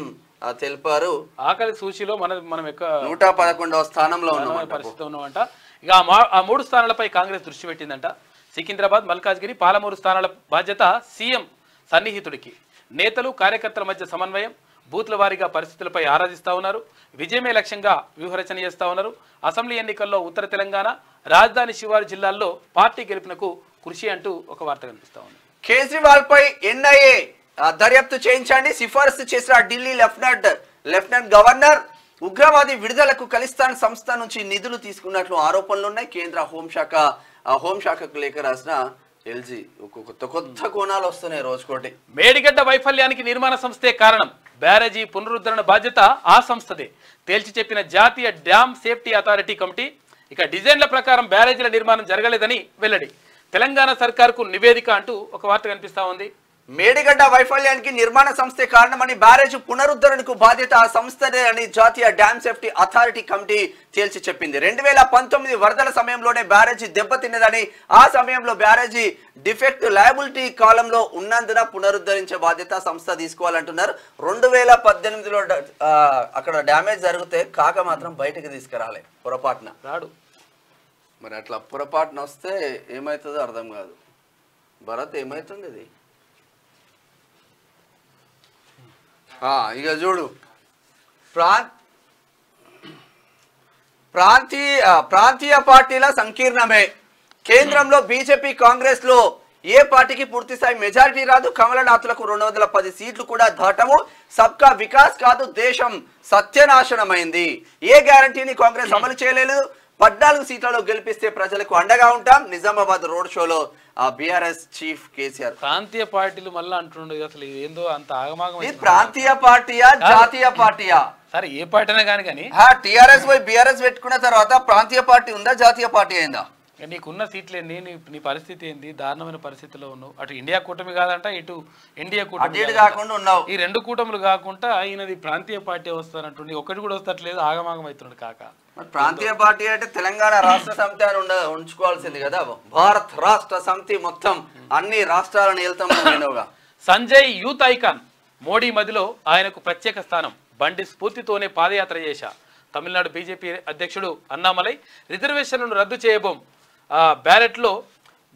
తెలిపారు. ఆకలి సూచీలో మనం 111వ స్థానంలో పరిస్థితి ఉన్నామంట. ఇక ఆ 3 స్థానాలపై కాంగ్రెస్ దృష్టి పెట్టిందంట. సికింద్రాబాద్, మల్కాజ్గిరి, పాలమూరు స్థానాల బాధ్యత సీఎం సన్నిహితుడికి. నేతలు కార్యకర్తల మధ్య సమన్వయం, బూత్ల వారీగా పరిస్థితులపై ఆరాధిస్తా ఉన్నారు. విజయమే లక్ష్యంగా వ్యూహరచన చేస్తా ఉన్నారు. అసెంబ్లీ ఎన్నికల్లో ఉత్తర తెలంగాణ, రాజధాని శివారు జిల్లాల్లో పార్టీ గెలుపునకు కృషి అంటూ ఒక వార్త కనిపిస్తా ఉంది. కేజ్రీవాల్ పై ఎన్ఐఏ దర్యాప్తు చేయించండి సిఫారసు చేసిన ఢిల్లీ లెఫ్టినెంట్ గవర్నర్. ఉగ్రవాది విడుదలకు ఖలిస్తాన్ సంస్థ నుంచి నిధులు తీసుకున్నట్లు ఆరోపణలున్నాయి. కేంద్ర హోంశాఖకు లేఖ రాసిన ఎల్జీ. కొత్త కోణాలు వస్తున్నాయి రోజుకోటి. మేడిగడ్డ వైఫల్యానికి నిర్మాణ సంస్థే కారణం. బ్యారేజీ పునరుద్ధరణ బాధ్యత ఆ సంస్థదే తేల్చి చెప్పిన జాతీయ డ్యామ్ సేఫ్టీ అథారిటీ కమిటీ. ఇక డిజైన్ల ప్రకారం బ్యారేజీల నిర్మాణం జరగలేదని వెల్లడి. తెలంగాణ సర్కార్కు నివేదిక అంటూ ఒక వార్త కనిపిస్తా ఉంది. మేడిగడ్డ వైఫల్యానికి నిర్మాణ సంస్థే కారణమని, బ్యారేజ్ పునరుద్ధరణకు బాధ్యత ఆ సంస్థదే అని జాతీయ డ్యామ్ సేఫ్టీ అథారిటీ కమిటీ తేల్చి చెప్పింది. 2019 వరదల సమయంలోనే బ్యారేజీ దెబ్బతిన్నదని, ఆ సమయంలో బ్యారేజీ డిఫెక్ట్ లయబిలిటీ కాలంలో ఉన్నందున పునరుద్ధరించే బాధ్యత సంస్థ తీసుకోవాలంటున్నారు. 2018లో అక్కడ డ్యామేజ్ జరిగితే కాక మాత్రం బయటకు తీసుకురాలే పొరపాటున రాడు. మరి అట్లా పొరపాటున వస్తే ఏమవుతుందో అర్థం కాదు. భరత్ ఏమవుతుంది ఇది? ఇక చూడు, ప్రాంతీయ పార్టీల సంకీర్ణమే. కేంద్రంలో బీజేపీ, కాంగ్రెస్ లో ఏ పార్టీకి పూర్తి స్థాయి మెజారిటీ రాదు. కమలనాథులకు 210 సీట్లు కూడా దాటము. సబ్కా వికాస్ కాదు, దేశం సత్యనాశనమైంది. ఏ గ్యారంటీని కాంగ్రెస్ అమలు చేయలేదు. 14 సీట్లలో గెలిపిస్తే ప్రజలకు అండగా ఉంటాం. నిజామాబాద్ రోడ్ షోలో బీఆర్ఎస్ చీఫ్ కేసీఆర్. ప్రాంతీయ పార్టీలు మళ్ళీ అంటుండే అసలు ఏందో అంత ఆగమాగం. ప్రాంతీయ పార్టీయా జాతీయ పార్టీయా? సరే ఏ పార్టీ అయినా కానీ టీఆర్ఎస్ పోయి బీఆర్ఎస్ పెట్టుకున్న తర్వాత ప్రాంతీయ పార్టీ ఉందా, జాతీయ పార్టీ అయిందా? నీకున్న సీట్లు ఏంది, నీ పరిస్థితి ఏంది? దారుణమైన పరిస్థితిలో ఉన్నావు. అటు ఇండియా కూటమి కాదంట, ఇటు ఎన్డీఏ కూటమి కాకుండా ఉన్నావు. ఈ 2 కూటములు కాకుండా ఈయనది ప్రాంతీయ పార్టీ వస్తానంటుండి, ఒకటి కూడా వస్తట్లేదు. ఆగమాగం అవుతున్నాడు కాక. ప్రాంతీయ పార్టీ అంటే తెలంగాణ రాష్ట్ర సమితి అని ఉంచుకోవాల్సింది కదా. భారత్ రాష్ట్ర సమితి మొత్తం అన్ని రాష్ట్రాలను వెళ్తాం. Sanjay youth icon. మోడీ మదిలో ఆయనకు ప్రత్యేక స్థానం. బండి స్ఫూర్తితోనే పాదయాత్ర చేశా. తమిళనాడు బీజేపీ అధ్యక్షుడు అన్నామలై రిజర్వేషన్లను రద్దు చేయబోం. బ్యాలెట్లో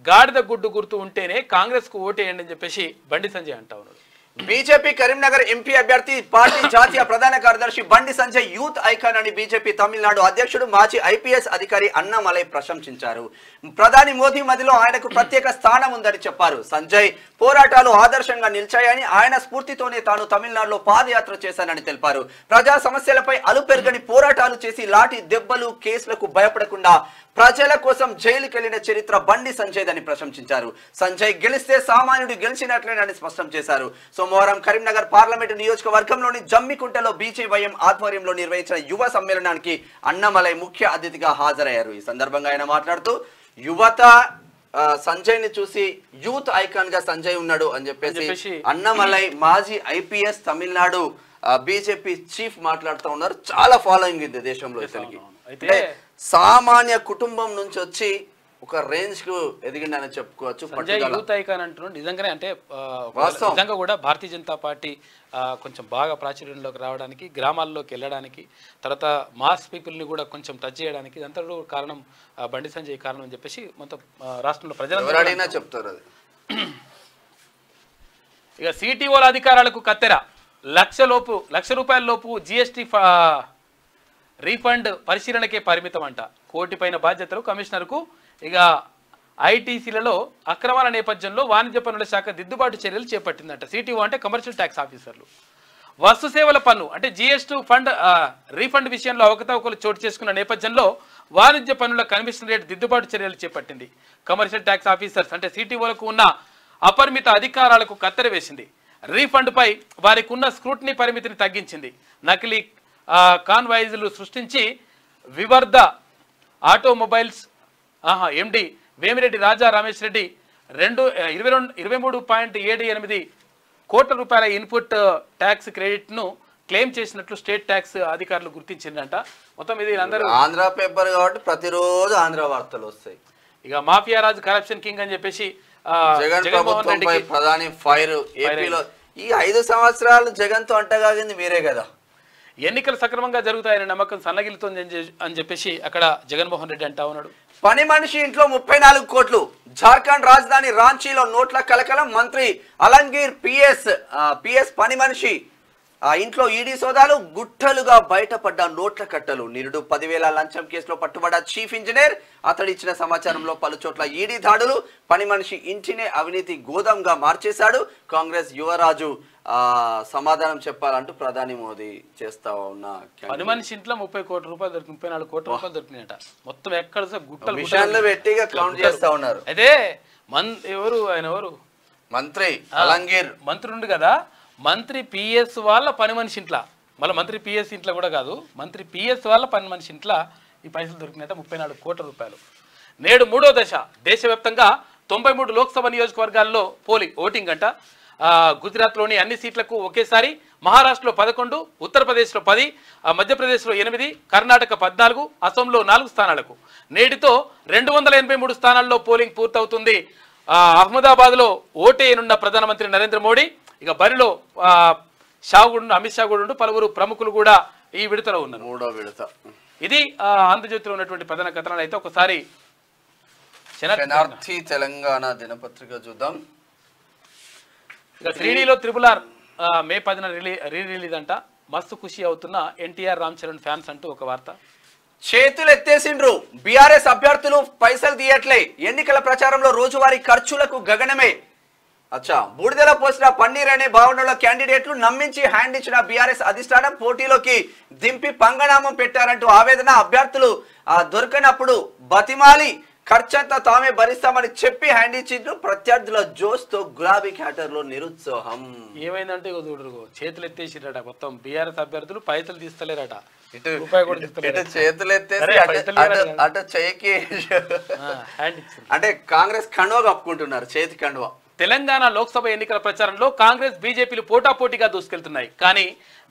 గాడిద గుడ్డు గుర్తు ఉంటేనే కాంగ్రెస్ కు ఓటేయండి అని చెప్పేసి బండి సంజయ్ అంటా ఉన్నాడు. బీజేపీ కరీంనగర్ ఎంపీ అభ్యర్థి, పార్టీ జాతీయ ప్రధాన కార్యదర్శి బండి సంజయ్ యూత్ ఐకాన్ అని బీజేపీ తమిళనాడు అధ్యక్షుడు, మాజీ ఐపీఎస్ అధికారి అన్నామలై ప్రశంసించారు. ప్రధాని మోదీ మధ్యలో ఆయనకు ప్రత్యేక స్థానం ఉందని చెప్పారు. సంజయ్ పోరాటాలు ఆదర్శంగా నిలిచాయని, ఆయన స్ఫూర్తితోనే తాను తమిళనాడులో పాదయాత్ర చేశానని తెలిపారు. ప్రజా సమస్యలపై అలుపెరగని పోరాటాలు చేసి లాఠీ దెబ్బలు కేసులకు భయపడకుండా ప్రజల కోసం జైలుకెళ్లిన చరిత్ర బండి సంజయ్ అని ప్రశంసించారు. సంజయ్ గెలిస్తే సామాన్యుడు గెలిచినట్లేనని స్పష్టం చేశారు. సోమవారం కరీంనగర్ పార్లమెంటు నియోజకవర్గంలోని జమ్మికుంటలో బీజేవైఎం ఆధ్వర్యంలో నిర్వహించిన యువ సమ్మేళనానికి అన్నమలై ముఖ్య అతిథిగా హాజరయ్యారు. ఈ సందర్భంగా ఆయన మాట్లాడుతూ యువత సంజయ్ ని చూసి యూత్ ఐకాన్ గా సంజయ్ ఉన్నాడు అని చెప్పేసి అన్నమలై మాజీ ఐపీఎస్ తమిళనాడు బీజేపీ చీఫ్ మాట్లాడుతూ ఉన్నారు. చాలా ఫాలోయింగ్ ఉంది దేశంలో ఇతనికి. అయితే సామాన్య కుటుంబం నుంచి వచ్చి ఒక రేంజ్ కు ఎదిగిండని చెప్పుకోవచ్చు. యూత్ ఐకాన్ అంటున్నాడు. నిజంగానే అంటే నిజంగా కూడా భారతీయ జనతా పార్టీ కొంచెం బాగా ప్రాచుర్యంలోకి రావడానికి, గ్రామాల్లోకి వెళ్ళడానికి, తర్వాత మాస్ పీపుల్ని కూడా కొంచెం టచ్ చేయడానికి ఇదంతా కారణం బండి సంజయ్ కారణం అని చెప్పేసి మొత్తం రాష్ట్రంలో ప్రజలు చెప్తారు. అది ఇక సిటీఓల అధికారాలకు కత్తెర. లక్ష రూపాయల లోపు జిఎస్టీ రీఫండ్ పరిశీలనకే పరిమితం అంట. కోటి పైన బాధ్యతలు కమిషనర్కు. ఇక ఐటీసీలలో అక్రమాల నేపథ్యంలో వాణిజ్య పన్నుల శాఖ దిద్దుబాటు చర్యలు చేపట్టిందంట. సిటీఓ అంటే కమర్షియల్ ట్యాక్స్ ఆఫీసర్లు. వస్తు సేవల పన్ను అంటే జిఎస్టీ రీఫండ్ విషయంలో అవకతవకలు చోటు చేసుకున్న నేపథ్యంలో వాణిజ్య పన్నుల కమిషనరేట్ దిద్దుబాటు చర్యలు చేపట్టింది. కమర్షియల్ ట్యాక్స్ ఆఫీసర్స్ అంటే సిటీఓలకు ఉన్న అపరిమిత అధికారాలకు కత్తెర వేసింది. రీఫండ్ పై వారికి ఉన్న స్క్రూటినీ పరిమితిని తగ్గించింది. నకిలీ కాన్వాయిజులు సృష్టించి వివర్ధ ఆటోమొబైల్స్ ఎండి వేమిరెడ్డి రాజా రమేష్ రెడ్డి 23.78 కోట్ల రూపాయల ఇన్పుట్ ట్యాక్స్ క్రెడిట్ను క్లెయిమ్ చేసినట్లు స్టేట్ ట్యాక్స్ అధికారులు గుర్తించిందంట. మొత్తం ఇది అందరూ ఆంధ్ర పేపర్ కాబట్టి ప్రతిరోజు ఆంధ్ర వార్తలు వస్తాయి. ఇక మాఫియా రాజు కరప్షన్ కింగ్ అని చెప్పేసి జగన్ ప్రభుత్వంపై ప్రధాని ఫైర్. ఏపీలో ఈ 5 సంవత్సరాలు జగన్ తో అంటగాగింది మీరే కదా. ఎన్నికలు సక్రమంగా జరుగుతాయనే నమ్మకం సన్నగిలుతోంది అని చెప్పేసి అక్కడ జగన్మోహన్ రెడ్డి అంటా ఉన్నాడు. పని మనిషి ఇంట్లో 34 కోట్లు. జార్ఖండ్ రాజధాని రాంచీలో నోట్ల కలకలం. మంత్రి అలంగీర్ పిఎస్ పని మనిషి ఇంట్లో ఈడీ సోదాలు. గుట్టలుగా బయటపడ్డ నోట్ల కట్టలు. నిరుడు 10,000 లంచం కేసులో పట్టుబడ్డ చీఫ్ ఇంజనీర్. అతడు ఇచ్చిన సమాచారంలో పలు చోట్ల ఈడీ దాడులు. పని మనిషి ఇంటినే అవినీతి గోదాంగా మార్చేశాడు. కాంగ్రెస్ యువరాజు సమాధానం చెప్పాలంటూ ప్రధాని మోదీ చేస్తా ఉన్న పని మనిషి ఇంట్లో 30 కోట్ల రూపాయలు దొరికి 34 కోట్ల రూపాయలు దొరికినాయట. మొత్తం ఎక్కడ గుట్టలు విషయాల్లో పెట్టిగా కౌంట్ చేస్తా ఉన్నారు. అయితే ఆయన ఎవరు మంత్రి అలంగీర్ మంత్రి ఉండు కదా. మంత్రి పిఎస్ వాళ్ళ పని మనిషి ఇంట్లో, మళ్ళీ మంత్రి పిఎస్ ఇంట్లో కూడా కాదు, మంత్రి పిఎస్ వాళ్ళ పని మనిషి ఇంట్లో ఈ పైసలు దొరికినాయట 34 కోట్ల రూపాయలు. నేడు 3వ దశ. దేశవ్యాప్తంగా 93 లోక్సభ నియోజకవర్గాల్లో ఓటింగ్ అంట. గుజరాత్లోని అన్ని సీట్లకు ఒకేసారి. మహారాష్ట్రలో 11, ఉత్తరప్రదేశ్లో 10, మధ్యప్రదేశ్లో 8, కర్ణాటక 14, అసోంలో 4 స్థానాలకు. నేటితో 283 స్థానాల్లో పోలింగ్ పూర్తవుతుంది. అహ్మదాబాద్లో ఓటేయనున్న ప్రధానమంత్రి నరేంద్ర మోడీ. ఇక బరిలో అమిత్ షా కూడా పలువురు ప్రముఖులు కూడా ఈ విడతలో ఉన్నారు. 3వ విడత. ఇది ఆంధ్రజ్యోతిలో ఉన్నటువంటి ప్రధాన కథనాలు. అయితే ఒకసారి శనార్థి తెలంగాణ దినపత్రిక చూద్దాం. ఇక 3Dలో RRR మే 10న రిలీజ్ అంట. మస్తు ఖుషి అవుతున్న ఎన్టీఆర్ రామ్ చరణ్ ఫ్యాన్స్ అంటూ ఒక వార్త. చేతులు ఎత్తేసిండ్రు బీఆర్ఎస్ అభ్యర్థులు. పైసలు తీయట్లే. ఎన్నికల ప్రచారంలో రోజువారీ ఖర్చులకు గగనమే. బూడిదల పోసిన పన్నీర్ అనే భావనలో క్యాండిడేట్లు నమ్మించి హ్యాండ్ ఇచ్చిన బీఆర్ఎస్ అధిష్టానం పోటీలోకి దింపి పంగనామం పెట్టారంటూ ఆవేదన. అభ్యర్థులు దొరకనప్పుడు బతిమాలి ఖర్చంతా తామే భరిస్తామని చెప్పి హ్యాండ్ ఇచ్చిండ్రు. ప్రత్యర్థుల జోస్తో గులాబీ క్యాటర్లో నిరుత్సాహం. ఏమైందంటే చేతులు ఎత్తేసిరట. మొత్తం బీఆర్ఎస్ అభ్యర్థులు పైసలు తీస్తలేరట. చేతులు ఎత్తేసి అటు చెయ్యికి అంటే కాంగ్రెస్ కండువా కప్పుకుంటున్నారు, చేతి కండువా. తెలంగాణ లోక్సభ ఎన్నికల ప్రచారంలో కాంగ్రెస్ బీజేపీలు పోటాపోటీగా దూసుకెళ్తున్నాయి. కానీ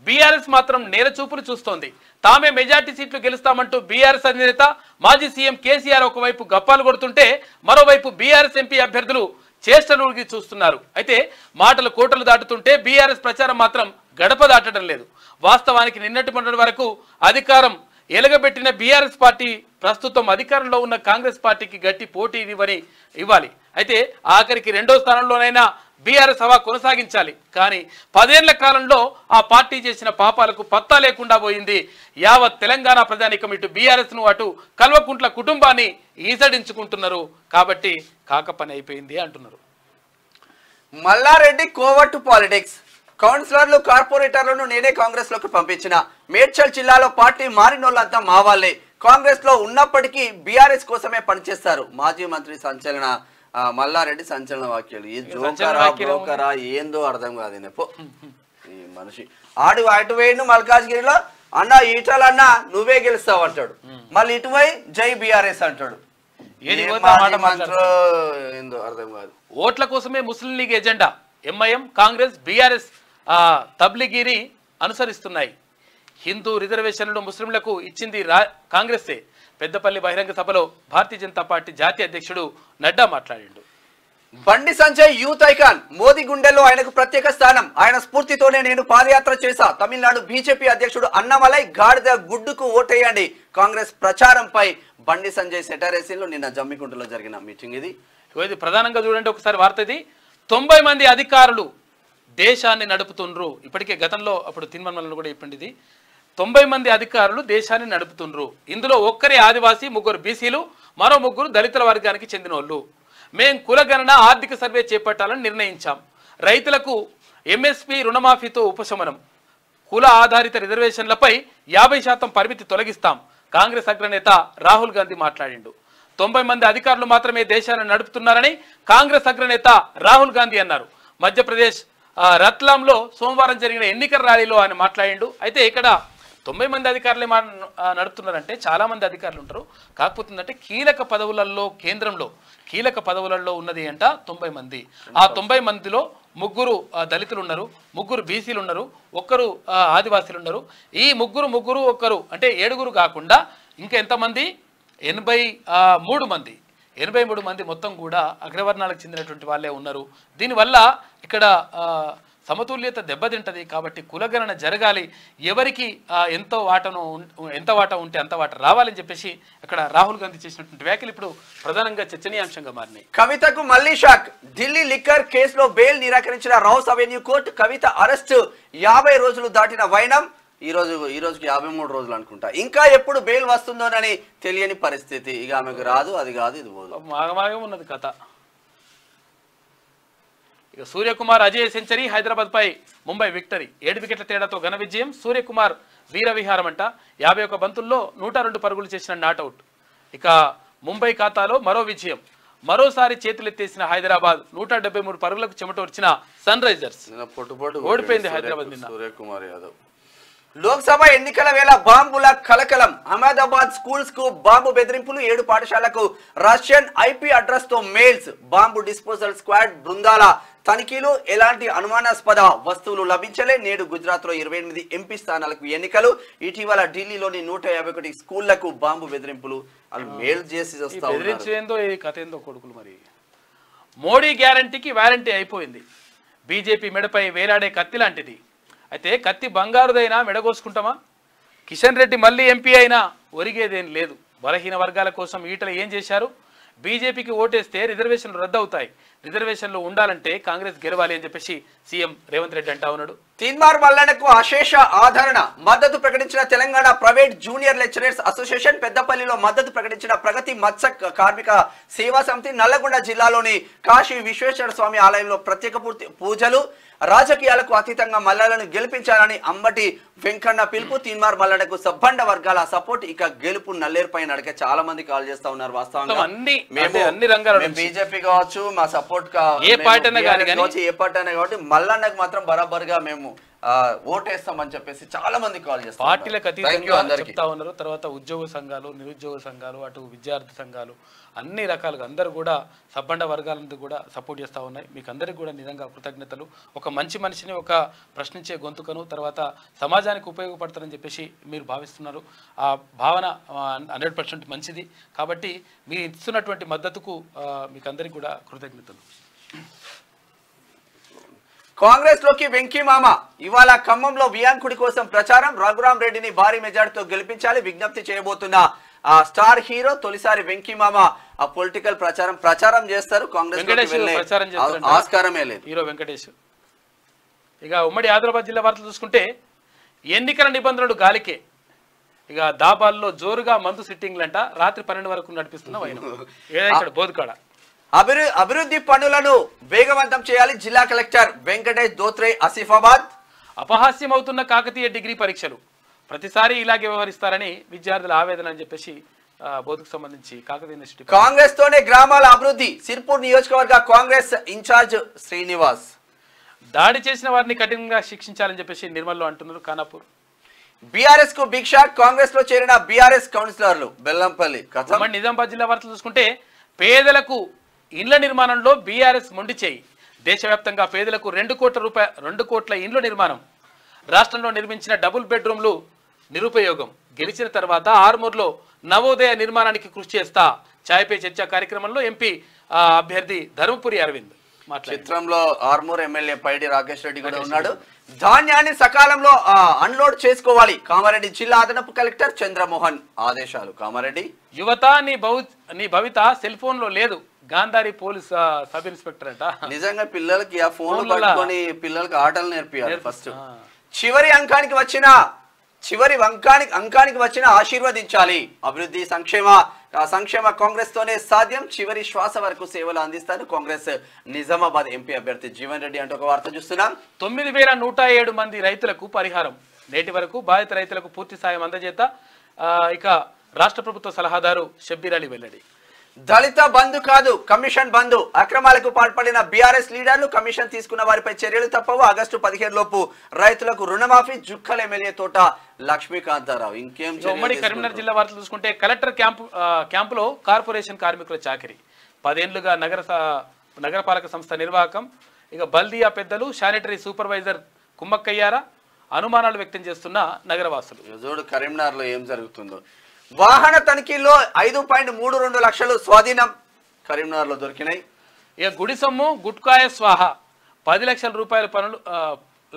బీఆర్ఎస్ మాత్రం నేరచూపులు చూస్తోంది. తామే మెజార్టీ సీట్లు గెలుస్తామంటూ బీఆర్ఎస్ అధినేత మాజీ సీఎం కేసీఆర్ ఒకవైపు గప్పాలు కొడుతుంటే మరోవైపు బీఆర్ఎస్ ఎంపీ అభ్యర్థులు చేష్టలుగి చూస్తున్నారు. అయితే మాటలు కోటలు దాటుతుంటే బీఆర్ఎస్ ప్రచారం మాత్రం గడప దాటడం లేదు. వాస్తవానికి నిన్నటి మొన్నటి వరకు అధికారం ఎలగబెట్టిన బీఆర్ఎస్ పార్టీ ప్రస్తుతం అధికారంలో ఉన్న కాంగ్రెస్ పార్టీకి గట్టి పోటీ ఇవ్వాలి. అయితే ఆఖరికి 2వ స్థానంలోనైనా బీఆర్ఎస్ హవా కొనసాగించాలి. కానీ 10 ఏళ్ల కాలంలో ఆ పార్టీ చేసిన పాపాలకు పత్తా లేకుండా పోయింది. యావత్ తెలంగాణ ప్రజానీకం ఇటు బీఆర్ఎస్ ను అటు కల్వకుంట్ల కుటుంబాన్ని ఈసడించుకుంటున్నారు. కాబట్టి కాకపని అయిపోయింది అంటున్నారు. మల్లారెడ్డి కోవట్టు పాలిటిక్స్. కౌన్సిలర్లు కార్పొరేటర్లను నేనే కాంగ్రెస్ లోకి పంపించిన. మేడ్చల్ జిల్లాలో పార్టీ మారినోళ్ళంతా మా వాళ్ళే. కాంగ్రెస్ లో ఉన్నప్పటికీ బీఆర్ఎస్ కోసమే పనిచేస్తారు. మాజీ మంత్రి సంచలన మల్లారెడ్డి సంచలన వ్యాఖ్యలు. ఈ జోకరా ఏందో అర్థం కాదు. ఈ మనిషి అటు వేయండు మల్కాజ్గిరిలో అన్న ఈటలన్నా నువ్వే గెలుస్తావు అంటాడు. మళ్ళీ ఇటువై జై బీఆర్ఎస్ అంటాడు. ఏందో అర్థం కాదు. ఓట్ల కోసమే Muslim League agenda. MIM, Congress, BRS తబ్లిగీని అనుసరిస్తున్నాయి. హిందూ రిజర్వేషన్లను ముస్లింలకు ఇచ్చింది కాంగ్రెసే. పెద్దపల్లి బహిరంగ సభలో భారతీయ జనతా పార్టీ జాతీయ అధ్యక్షుడు నడ్డా మాట్లాడిండు. Bandi Sanjay youth icon. మోదీ గుండెల్లో ఆయనకు ప్రత్యేక స్థానం. ఆయన స్ఫూర్తితోనే నేను పాదయాత్ర చేశా. తమిళనాడు బీజేపీ అధ్యక్షుడు అన్నమలై గాడిద గుడ్డుకు ఓటేయండి. కాంగ్రెస్ ప్రచారంపై బండి సంజయ్ సెటరేసిలో నిన్న జమ్మికుంటలో జరిగిన మీటింగ్ ఇది. ప్రధానంగా చూడండి ఒకసారి వార్త ఇది. 90 మంది అధికారులు దేశాన్ని నడుపుతుండ్రు. ఇప్పటికే గతంలో అప్పుడు తిన్మన్మలను కూడా చెప్పింది ఇది. 90 మంది అధికారులు దేశాన్ని నడుపుతుండ్రు. ఇందులో ఒక్కరే ఆదివాసీ, 3 బీసీలు, మరో 3 దళితుల వర్గానికి చెందిన వాళ్ళు. మేం కులగణన ఆర్థిక సర్వే చేపట్టాలని నిర్ణయించాం. రైతులకు ఎంఎస్పీ రుణమాఫీతో ఉపశమనం, కుల ఆధారిత రిజర్వేషన్లపై 50% పరిమితి తొలగిస్తాం. కాంగ్రెస్ అగ్రనేత రాహుల్ గాంధీ మాట్లాడిండు. 90 మంది అధికారులు మాత్రమే దేశాన్ని నడుపుతున్నారని కాంగ్రెస్ అగ్రనేత రాహుల్ గాంధీ అన్నారు. మధ్యప్రదేశ్ రత్లాంలో సోమవారం జరిగిన ఎన్నికల ర్యాలీలో ఆయన మాట్లాడిండు. అయితే ఇక్కడ 90 మంది అధికారులే నడుపుతున్నారంటే చాలా మంది అధికారులు ఉంటారు. కాకపోతే కీలక పదవులలో కేంద్రంలో కీలక పదవులలో ఉన్నది అంట 90 మంది. ఆ 90 మందిలో 3 దళితులు ఉన్నారు, 3 బీసీలు ఉన్నారు, 1 ఆదివాసీలు ఉన్నారు. ఈ 3 1 అంటే 7 కాకుండా ఇంకా ఎంతమంది 83 మంది 83 మంది మొత్తం కూడా అగ్రవర్ణాలకు చెందినటువంటి వాళ్ళే ఉన్నారు. దీనివల్ల ఇక్కడ సమతుల్యత దెబ్బతింటది. కాబట్టి కులగణన జరగాలి, ఎవరికి ఎంత వాటా ఉంటే అంత వాటా రావాలని చెప్పేసి అక్కడ రాహుల్ గాంధీ చేసినటువంటి వ్యాఖ్యలు ఇప్పుడు ప్రధానంగా చర్చనీయాంశంగా మారినాయి. కవితకు మళ్లీ షాక్. ఢిల్లీ లిక్కర్ కేసులో బెయిల్ నిరాకరించిన రౌస్ అవెన్యూ కోర్టు. కవిత అరెస్టు 50 రోజులు దాటిన వైనం. ఈ రోజుకి 53 రోజులు అనుకుంటా. ఇంకా ఎప్పుడు బెయిల్ వస్తుందోనని తెలియని పరిస్థితి. ఇక ఆమెకు రాదు, అది కాదు, ఇది పోదు. మాగమాగం ఉన్నది కథ. ఇక సూర్యకుమార్ అజయ్ సెంచరీ, హైదరాబాద్ పై ముంబై విక్టరీ. 7 వికెట్ల తేడాతో ఘన విజయం. సూర్యకుమార్ వీరవిహారం అంట. 51 బంతుల్లో 102 పరుగులు చేసిన నాట్అవుట్. ఇక ముంబై ఖాతాలో మరో విజయం. మరోసారి చేతులెత్తేసిన హైదరాబాద్. 173 పరుగులకు చెమటోర్చిన సన్ రైజర్స్ ఓడిపోయింది హైదరాబాద్ నిన్న. సూర్యకుమార్ యాదవ్. లోక్సభ ఎన్నికల వేళ బాంబుల కలకలం. అహ్మదాబాద్ స్కూల్స్ కు బాంబు బెదిరింపులు. 7 పాఠశాలకు రష్యన్ ఐపీ అడ్రస్ తో మెయిల్స్. బాంబు డిస్పోజల్ స్క్వాడ్ బృందాల తనిఖీలు. ఎలాంటి అనుమానాస్పద వస్తువులు లభించలే. నేడు గుజరాత్ లో 28 ఎంపీ స్థానాలకు ఎన్నికలు. ఇటీవల ఢిల్లీలోని 151 స్కూళ్లకు బాంబు బెదిరింపులు. వాళ్ళు మెయిల్ చేసి బెదిరించేందో ఈ కథ ఏందో కొడుకులు. మరి మోడీ గ్యారంటీకి వారంటీ అయిపోయింది. బీజేపీ మెడపై వేలాడే కత్తి లాంటిది. అయితే కత్తి బంగారుదైనా మెడగోసుకుంటామా? కిషన్ రెడ్డి మళ్ళీ ఎంపీ అయినా ఒరిగేదేం లేదు. బలహీన వర్గాల కోసం ఈటల ఏం చేశారు? బీజేపీకి ఓటేస్తే రిజర్వేషన్లు రద్దు అవుతాయి. రిజర్వేషన్లు ఉండాలంటే కాంగ్రెస్ గెలవాలి అని చెప్పేసి సీఎం రేవంత్ రెడ్డి అంటా ఉన్నాడు. తీన్మార్ మల్లన్నకు అశేష ఆదరణ. మద్దతు ప్రకటించిన Telangana private junior lecturers association. పెద్దపల్లిలో మద్దతు ప్రకటించిన ప్రగతి మత్స్య కార్మిక సేవా సమితి. నల్లగొండ జిల్లాలోని కాశీ విశ్వేశ్వర స్వామి ఆలయంలో ప్రత్యేక పూజలు. రాజకీయాలకు అతీతంగా మల్లలను గెలిపించాలని అంబటి వెంకన్న పిలుపు. తీన్మార్ మల్లన్నకు సబ్బండ వర్గాల సపోర్ట్. ఇక గెలుపు నల్లేరు పైన అడిగే చాలా మంది కాల్ చేస్తా ఉన్నారు. వాస్తవంగా అన్ని రంగాలు బీజేపీ కావచ్చు, మా సపోర్ట్ ఏ పార్టీ అయినా కాబట్టి మల్లన్నకు మాత్రం బరాబర్గా మేము ఓటేస్తామని చెప్పేసి చాలా మంది కాల్ చేస్తారు. పార్టీలకు అతీతంగా చెప్తా ఉన్నారు. తర్వాత ఉద్యోగ సంఘాలు, నిరుద్యోగ సంఘాలు, అటు విద్యార్థి సంఘాలు అన్ని రకాలుగా అందరూ కూడా సబ్బండ వర్గాలందరూ కూడా సపోర్ట్ చేస్తూ ఉన్నాయి. మీకు అందరికీ కూడా నిజంగా కృతజ్ఞతలు. ఒక మంచి మనిషిని, ఒక ప్రశ్నించే గొంతుకను, తర్వాత సమాజానికి ఉపయోగపడతారని చెప్పేసి మీరు భావిస్తున్నారు. ఆ భావన 100% మంచిది. కాబట్టి మీరు ఇస్తున్నటువంటి మద్దతుకు మీకు అందరికీ కూడా కృతజ్ఞతలు. కాంగ్రెస్ లోకి వెంకీ మామ. ఇవాళ ఖమ్మంలో వియాంకుడి కోసం ప్రచారం. రఘురాం రెడ్డిని భారీ మెజార్టీతో గెలిపించాలి విజ్ఞప్తి చేయబోతున్న స్టార్ హీరో. తొలిసారి వెంకీ మామ ఆ పొలిటికల్ ప్రచారం చేస్తారు. కాంగ్రెస్ ఆస్కారమే లేదు. హీరో వెంకటేష్. ఇక ఉమ్మడి ఆదిలాబాద్ జిల్లా వార్తలు చూసుకుంటే ఎన్నికల నిబంధనలు గాలికే. ఇక దాబాల్లో జోరుగా మందు సిట్టింగ్లంట. రాత్రి 12 వరకు నడిపిస్తున్న వైనం ఇక్కడ బోధకాడ. అభివృద్ధి పనులను వేగవంతం చేయాలి. జిల్లా కలెక్టర్ వెంకటేష్ దోత్రే ఆసిఫాబాద్. అపహాస్యం అవుతున్న కాకతీయ డిగ్రీ పరీక్షలు. ప్రతిసారి ఇలాగే వ్యవహరిస్తారని విద్యార్థుల ఆవేదన అని చెప్పేసి బోధకు సంబంధించి కాకతీయ యూనివర్సిటీ. కాంగ్రెస్ తోనే గ్రామాల అభివృద్ధి. సిర్పూర్ నియోజకవర్గ కాంగ్రెస్ ఇన్ఛార్జ్ శ్రీనివాస్. దాడి చేసిన వారిని కఠినంగా శిక్షించాలని చెప్పేసి నిర్మల్లో అంటున్నారు. ఖానాపూర్. బీఆర్ఎస్ కు బిగ్ షాట్. కాంగ్రెస్ లో చేరిన బీఆర్ఎస్ కౌన్సిలర్లు. బెల్లంపల్లి. నిజామాబాద్ జిల్లా వార్తలు చూసుకుంటే పేదలకు ఇండ్ల నిర్మాణంలో బీఆర్ఎస్ మొండి చేయి. దేశవ్యాప్తంగా పేదలకు 2 కోట్ల ఇండ్ల నిర్మాణం. రాష్ట్రంలో నిర్మించిన డబుల్ బెడ్రూమ్లు నిరుపయోగం. గెలిచిన తర్వాత ఆర్మూర్లో నవోదయ నిర్మాణానికి కృషి చేస్తా. ఛాయ్పై చర్చ కార్యక్రమంలో ఎంపీ అభ్యర్థి ధర్మపురి అరవింద్ చిత్రంలో ఆర్మూర్ ఎమ్మెల్యే పైడి రాకేష్ రెడ్డి కూడా ఉన్నాడు. ధాన్యాన్ని సకాలంలో అన్లోడ్ చేసుకోవాలి. కామారెడ్డి జిల్లా అదనపు కలెక్టర్ చంద్రమోహన్ ఆదేశాలు. కామారెడ్డి. యువత నీ భవిత సెల్ ఫోన్ లో లేదు. గాంధారి పోలీస్ సబ్ ఇన్స్పెక్టర్ అంట. నిజంగా పిల్లలకి ఆ ఫోన్ ఫోన్లలో పట్టుకొని పిల్లలకి ఆటలు నేర్పియాలి ఫస్ట్. ఆ. చివరి అంకానికి వచ్చిన ఆశీర్వదించాలి. అభివృద్ధి సంక్షేమ కాంగ్రెస్ తోనే సాధ్యం. చివరి శ్వాస వరకు సేవలు అందిస్తారు కాంగ్రెస్ నిజామాబాద్ ఎంపీ అభ్యర్థి జీవన్ రెడ్డి అంటూ ఒక వార్త చూస్తున్నాం. 9107 మంది రైతులకు పరిహారం. నేటి వరకు బాధిత రైతులకు పూర్తి సాయం అందజేత ఇక రాష్ట్ర ప్రభుత్వ సలహాదారు షబ్బీర్ అలీ వెల్లడి. దళిత బంధు కాదు కమిషన్ బంధు. అక్రమాలకు పాల్పడిన బీఆర్ఎస్ లీడర్లు కమిషన్ తీసుకున్న వారిపై చర్యలు తప్పవు. ఆగస్టు 15 లోపు రైతులకు రుణమాఫీ. జుక్కల్ ఎమ్మెల్యే తోట లక్ష్మీకాంతారావు. ఇంకేం ఉమ్మడి కరీంనగర్ జిల్లా వార్తలు చూసుకుంటే కలెక్టర్ క్యాంపులో కార్పొరేషన్ కార్మికుల చాకరీ. 10 ఏళ్లుగా నగరపాలక సంస్థ నిర్వాహకం. ఇక బల్దియా పెద్దలు శానిటరీ సూపర్వైజర్ కుమ్మక్కయ్యారా అనుమానాలు వ్యక్తం చేస్తున్న నగరవాసులు. చూడు కరీంనగర్ లో ఏం జరుగుతుందో. వాహన తనిఖీల్లో 5.32 లక్షలు స్వాధీనం కరీంనగర్ లో దొరికినాయి. ఇక గుడి సొమ్ము గుట్కాయ స్వాహ. 10 లక్షల రూపాయల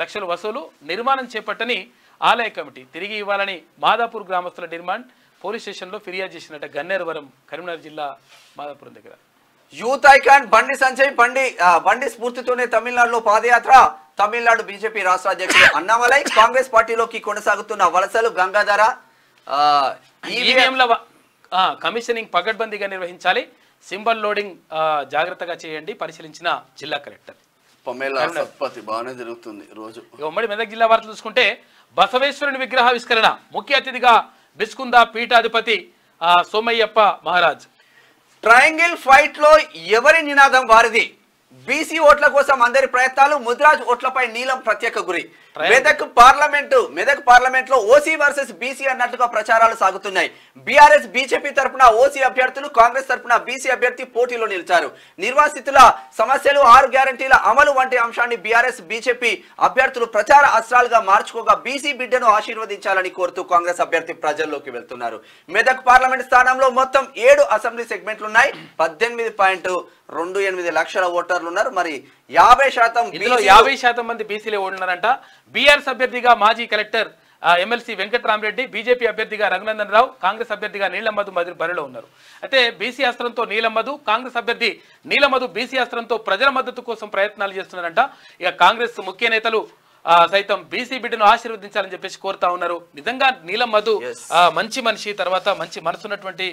లక్షలు వసూలు. నిర్మాణం చేపట్టని ఆలయ కమిటీ. తిరిగి ఇవ్వాలని మాదాపూర్ గ్రామస్తుల డిమాండ్. పోలీస్ స్టేషన్లో ఫిర్యాదు చేసినట్టు గన్నేరువరం కరీంనగర్ జిల్లా మాదాపురం దగ్గర. యూత్ ఐకాన్ బండి సంజయ్ బండి స్ఫూర్తితోనే తమిళనాడులో పాదయాత్ర. తమిళనాడు బీజేపీ రాష్ట్ర అధ్యక్షుడు అన్నామలై. కాంగ్రెస్ పార్టీలోకి కొనసాగుతున్న వలసలు. గంగాధర ఈవీఎంల కమిషనింగ్ పగడ్బందీగా నిర్వహించాలి. సింబల్ లోడింగ్ జాగ్రత్తగా చేయండి పరిశీలించిన జిల్లా కలెక్టర్. బాగానే జరుగుతుంది రోజు. ఉమ్మడి మెదక్ జిల్లా వార్తలు చూసుకుంటే బసవేశ్వరుని విగ్రహావిష్కరణ. ముఖ్య అతిథిగా బిస్కుందా పీఠాధిపతి సోమయ్యప్ప మహారాజ్. ట్రయాంగిల్ ఫైట్ లో ఎవరి నినాదం వారిది. బీసీ ఓట్ల కోసం అందరి ప్రయత్నాలు. ముద్రాజ్ ఓట్లపై నీలం ప్రత్యేక గురి. మెదక్ పార్లమెంట్ లో ఓసీ వర్సెస్ బీసీ అన్నట్టుగా ప్రచారాలు సాగుతున్నాయి. బీఆర్ఎస్ బీజేపీ తరపున ఓసీ అభ్యర్థులు, కాంగ్రెస్ తరపున బీసీ అభ్యర్థి పోటీలో నిలిచారు. నిర్వాసితుల సమస్యలు, 6 గ్యారంటీల అమలు వంటి అంశాన్ని బీఆర్ఎస్ బీజేపీ అభ్యర్థులు ప్రచార అస్త్రాలుగా మార్చుకోగా బీసీ బిడ్డను ఆశీర్వదించాలని కోరుతూ కాంగ్రెస్ అభ్యర్థి ప్రజల్లోకి వెళ్తున్నారు. మెదక్ పార్లమెంట్ స్థానంలో మొత్తం 7 అసెంబ్లీ సెగ్మెంట్లున్నాయి. 18.28 లక్షల ఓటర్లు ఉన్నారు. మరి 50% మంది బీసీలే ఓడినారంట. బీఆర్ఎస్ అభ్యర్థిగా మాజీ కలెక్టర్ ఎమ్మెల్సీ వెంకట్రామరెడ్డి, బీజేపీ అభ్యర్థిగా రఘునందన్ రావు, కాంగ్రెస్ అభ్యర్థిగా నీలమ్మధు బరిలో ఉన్నారు. అయితే బీసీ అస్త్రంతో నీలమ్మధు, కాంగ్రెస్ అభ్యర్థి నీలమ్మధు బీసీ అస్త్రంతో ప్రజల మద్దతు కోసం ప్రయత్నాలు చేస్తున్నారంట. ఇక కాంగ్రెస్ ముఖ్య నేతలు సైతం బీసీ బిడ్డను ఆశీర్వదించాలని చెప్పేసి కోరుతా ఉన్నారు. నిజంగా నీలమ్మధు మంచి మనిషి, తర్వాత మంచి మనసున్నటువంటి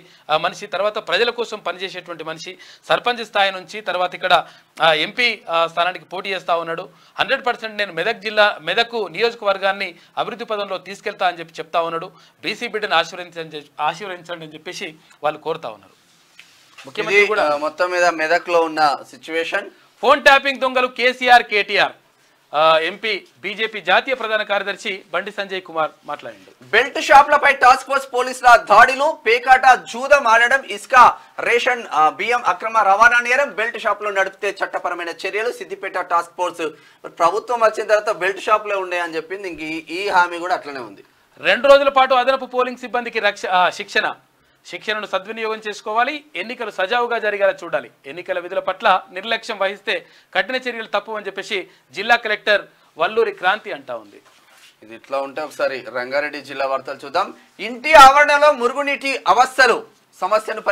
మనిషి, తర్వాత ప్రజల కోసం పనిచేసేటువంటి మనిషి. సర్పంచ్ స్థాయి నుంచి తర్వాత ఇక్కడ ఎంపీ స్థానానికి పోటీ చేస్తా ఉన్నాడు. 100% నేను మెదక్ నియోజకవర్గాన్ని అభివృద్ధి పదంలో తీసుకెళ్తా అని చెప్పి చెప్తా ఉన్నాడు. బీసీ బిడ్డను ఆశీర్వదించండి అని చెప్పేసి వాళ్ళు కోరుతా ఉన్నారు. ముఖ్యమంత్రి కూడా మొత్తం మీద మెదక్ లో ఉన్న సిచ్యువేషన్. ఫోన్ ట్యాపింగ్ దొంగలు కేసీఆర్ కేటీఆర్. ఎంపీ బీజేపీ జాతీయ ప్రధాన కార్యదర్శి బండి సంజయ్ కుమార్ మాట్లాడిండు. బెల్ట్ షాప్లపై టాస్క్ ఫోర్స్ పోలీసుల దాడులు. పేకాట, జూదం ఆడడం, ఇసుక, రేషన్ బియ్యం అక్రమ రవాణా నేరం. బెల్ట్ షాప్ లో నడిపితే చట్టపరమైన చర్యలు. సిద్దిపేట టాస్క్ ఫోర్స్ ప్రభుత్వం వచ్చిన తర్వాత బెల్ట్ షాప్ లో ఉండే అని చెప్పింది. ఇంక ఈ హామీ కూడా అట్లనే ఉంది. 2 రోజుల పాటు అదనపు పోలింగ్ సిబ్బందికి శిక్షణను సద్వినియోగం చేసుకోవాలి. ఎన్నికలు సజావుగా జరిగేలా చూడాలి. ఎన్నికల విధుల పట్ల నిర్లక్ష్యం వహిస్తే కఠిన చర్యలు తప్పు అని చెప్పేసి జిల్లా కలెక్టర్ వల్లూరి క్రాంతి అంటా ఉంది. ఇది ఇట్లా ఉంటే ఒకసారి రంగారెడ్డి జిల్లా వార్తలు చూద్దాం. ఇంటి ఆవరణలో మురుగునీటి అవస్థలు. సమస్యను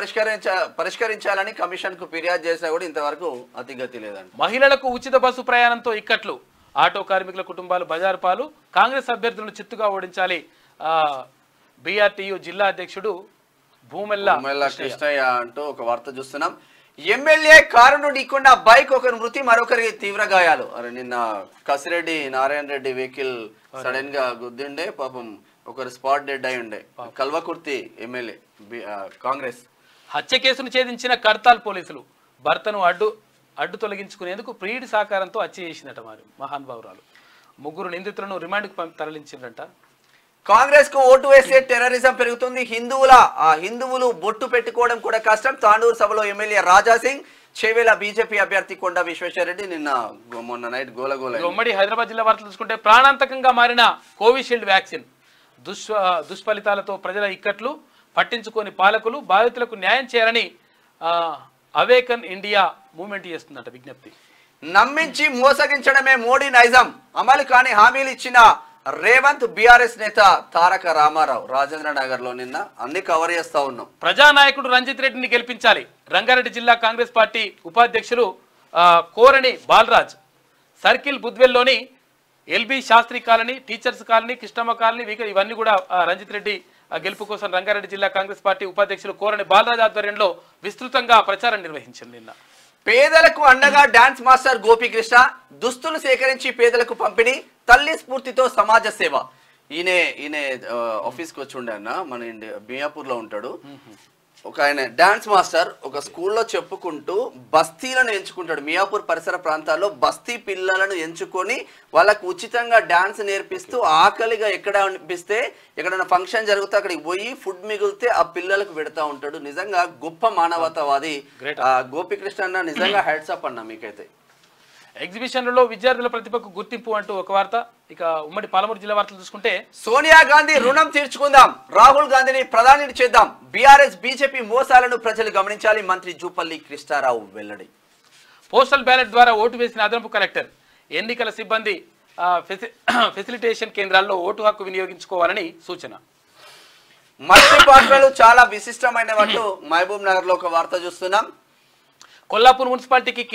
పరిష్కరించాలని కమిషన్ కు ఫిర్యాదు చేసినా కూడా ఇంతవరకు అతిగతి లేదండి. మహిళలకు ఉచిత బస్సు ప్రయాణంతో ఇక్కట్లు. ఆటో కార్మికుల కుటుంబాలు బజారు పాలు. కాంగ్రెస్ అభ్యర్థులను చిత్తుగా ఓడించాలి. బీఆర్టీయూ జిల్లా అధ్యక్షుడు భూమెల్ల కృష్ణయ్య అంటూ ఒక వార్త చూస్తున్నాం. ఎమ్మెల్యే కారును ఢీకొన్న బైక్, ఒకరి మృతి, మరొకరి తీవ్ర గాయాలు. అరే నిన్న కసిరెడ్డి నారాయణ రెడ్డి వెహికల్ సడన్ గా గుద్దిండే, పాపం ఒకరు స్పాట్ డెడ్ అయి ఉండే. కల్వకుర్తి ఎమ్మెల్యే కాంగ్రెస్. హత్య కేసును ఛేదించిన కర్తాల్ పోలీసులు. భర్తను అడ్డు తొలగించుకునేందుకు ప్రియుడి సహకారంతో హత్య చేసిందట. మరి మహానుభావురాలు. 3 నిందితులను రిమాండ్కు తరలించిందట. కాంగ్రెస్ కు ఓటు వేస్తే టెర్రరిజం పెరుగుతుంది. హిందువులు బొట్టు పెట్టుకోవడం కూడా కష్టం. తాండూరు సభలో ఎమ్మెల్యే రాజాసింగ్. చేవేల బీజేపీ అభ్యర్థి కొండ విశ్వేశ్వరరెడ్డి మొన్న నైట్ గోలగోల. ఉమ్మడి హైదరాబాద్ జిల్లా వార్తలు చూసుకుంటే ప్రాణాంతకంగా మారిన కోవిషీల్డ్ వ్యాక్సిన్. దుష్ఫలితాలతో ప్రజల ఇక్కట్లు పట్టించుకొని పాలకులు బాధితులకు న్యాయం చేయాలని అవేకన్ ఇండియా మూవ్మెంట్ చేస్తుందట విజ్ఞప్తి. నమ్మించి మోసగించడమే మోడీ నైజం. అమలు కాని హామీలు ఇచ్చిన రేవంత్ బీఆర్ఎస్ నేత తారక రామారావు రాజేంద్ర నగర్ లో నిన్న అన్ని కవర్ చేస్తా ఉన్నాం. ప్రజానాయకుడు రంజిత్ రెడ్డిని గెలిపించాలి. రంగారెడ్డి జిల్లా కాంగ్రెస్ పార్టీ ఉపాధ్యక్షులు కోరణి బాలరాజ్ సర్కిల్ బుద్వెల్లోని LB Shastri colony, teachers colony, Krishnamma colony ఇవన్నీ కూడా రంజిత్ రెడ్డి గెలుపు కోసం రంగారెడ్డి జిల్లా కాంగ్రెస్ పార్టీ ఉపాధ్యక్షులు కోరణి బాలరాజ్ ఆధ్వర్యంలో విస్తృతంగా ప్రచారం నిర్వహించింది. నిన్న పేదలకు అండగా డాన్స్ మాస్టర్ గోపీకృష్ణ దుస్తులు సేకరించి పేదలకు పంపిణీ, తల్లి స్ఫూర్తితో సమాజ సేవ. ఈయన ఆఫీస్కి వచ్చి ఉండే అన్న మన మియాపూర్ లో ఉంటాడు. ఒక ఆయన డాన్స్ మాస్టర్ ఒక స్కూల్లో చెప్పుకుంటూ బస్తీలను ఎంచుకుంటాడు. మియాపూర్ పరిసర ప్రాంతాల్లో బస్తీ పిల్లలను ఎంచుకొని వాళ్ళకు ఉచితంగా డాన్స్ నేర్పిస్తూ ఆకలిగా ఎక్కడ అనిపిస్తే ఎక్కడైనా ఫంక్షన్ జరిగితే అక్కడికి పోయి ఫుడ్ మిగిలితే ఆ పిల్లలకు పెడతా ఉంటాడు. నిజంగా గొప్ప మానవతావాది గోపీకృష్ణ అన్న. నిజంగా హెడ్స్ అప్ అన్న మీకైతే. ఎగ్జిబిషన్లలో విద్యార్థుల ప్రతిభకు గుర్తింపు అంటూ ఒక వార్త. ఇక ఉమ్మడి పాలమూరు జిల్లా వార్తలు చూసుకుంటే సోనియా గాంధీ రుణం తీర్చుకుందాం, రాహుల్ గాంధీని ప్రధానిని చేద్దాం, బీఆర్ఎస్ బీజేపీ మోసాలను ప్రజలు గమనించాలి, మంత్రి జూపల్లి కృష్ణారావు వెల్లడి. పోస్టల్ బ్యాలెట్ ద్వారా ఓటు వేసిన అదనపు కలెక్టర్, ఎన్నికల సిబ్బంది ఫెసిలిటేషన్ కేంద్రాల్లో ఓటు హక్కు వినియోగించుకోవాలని సూచన. మట్టి పాత్రలు చాలా విశిష్టమైనవంటూ మహబూబ్ నగర్ లో ఒక వార్త చూస్తున్నాం. కొల్లాపూర్ మున్సిపాలిటీకి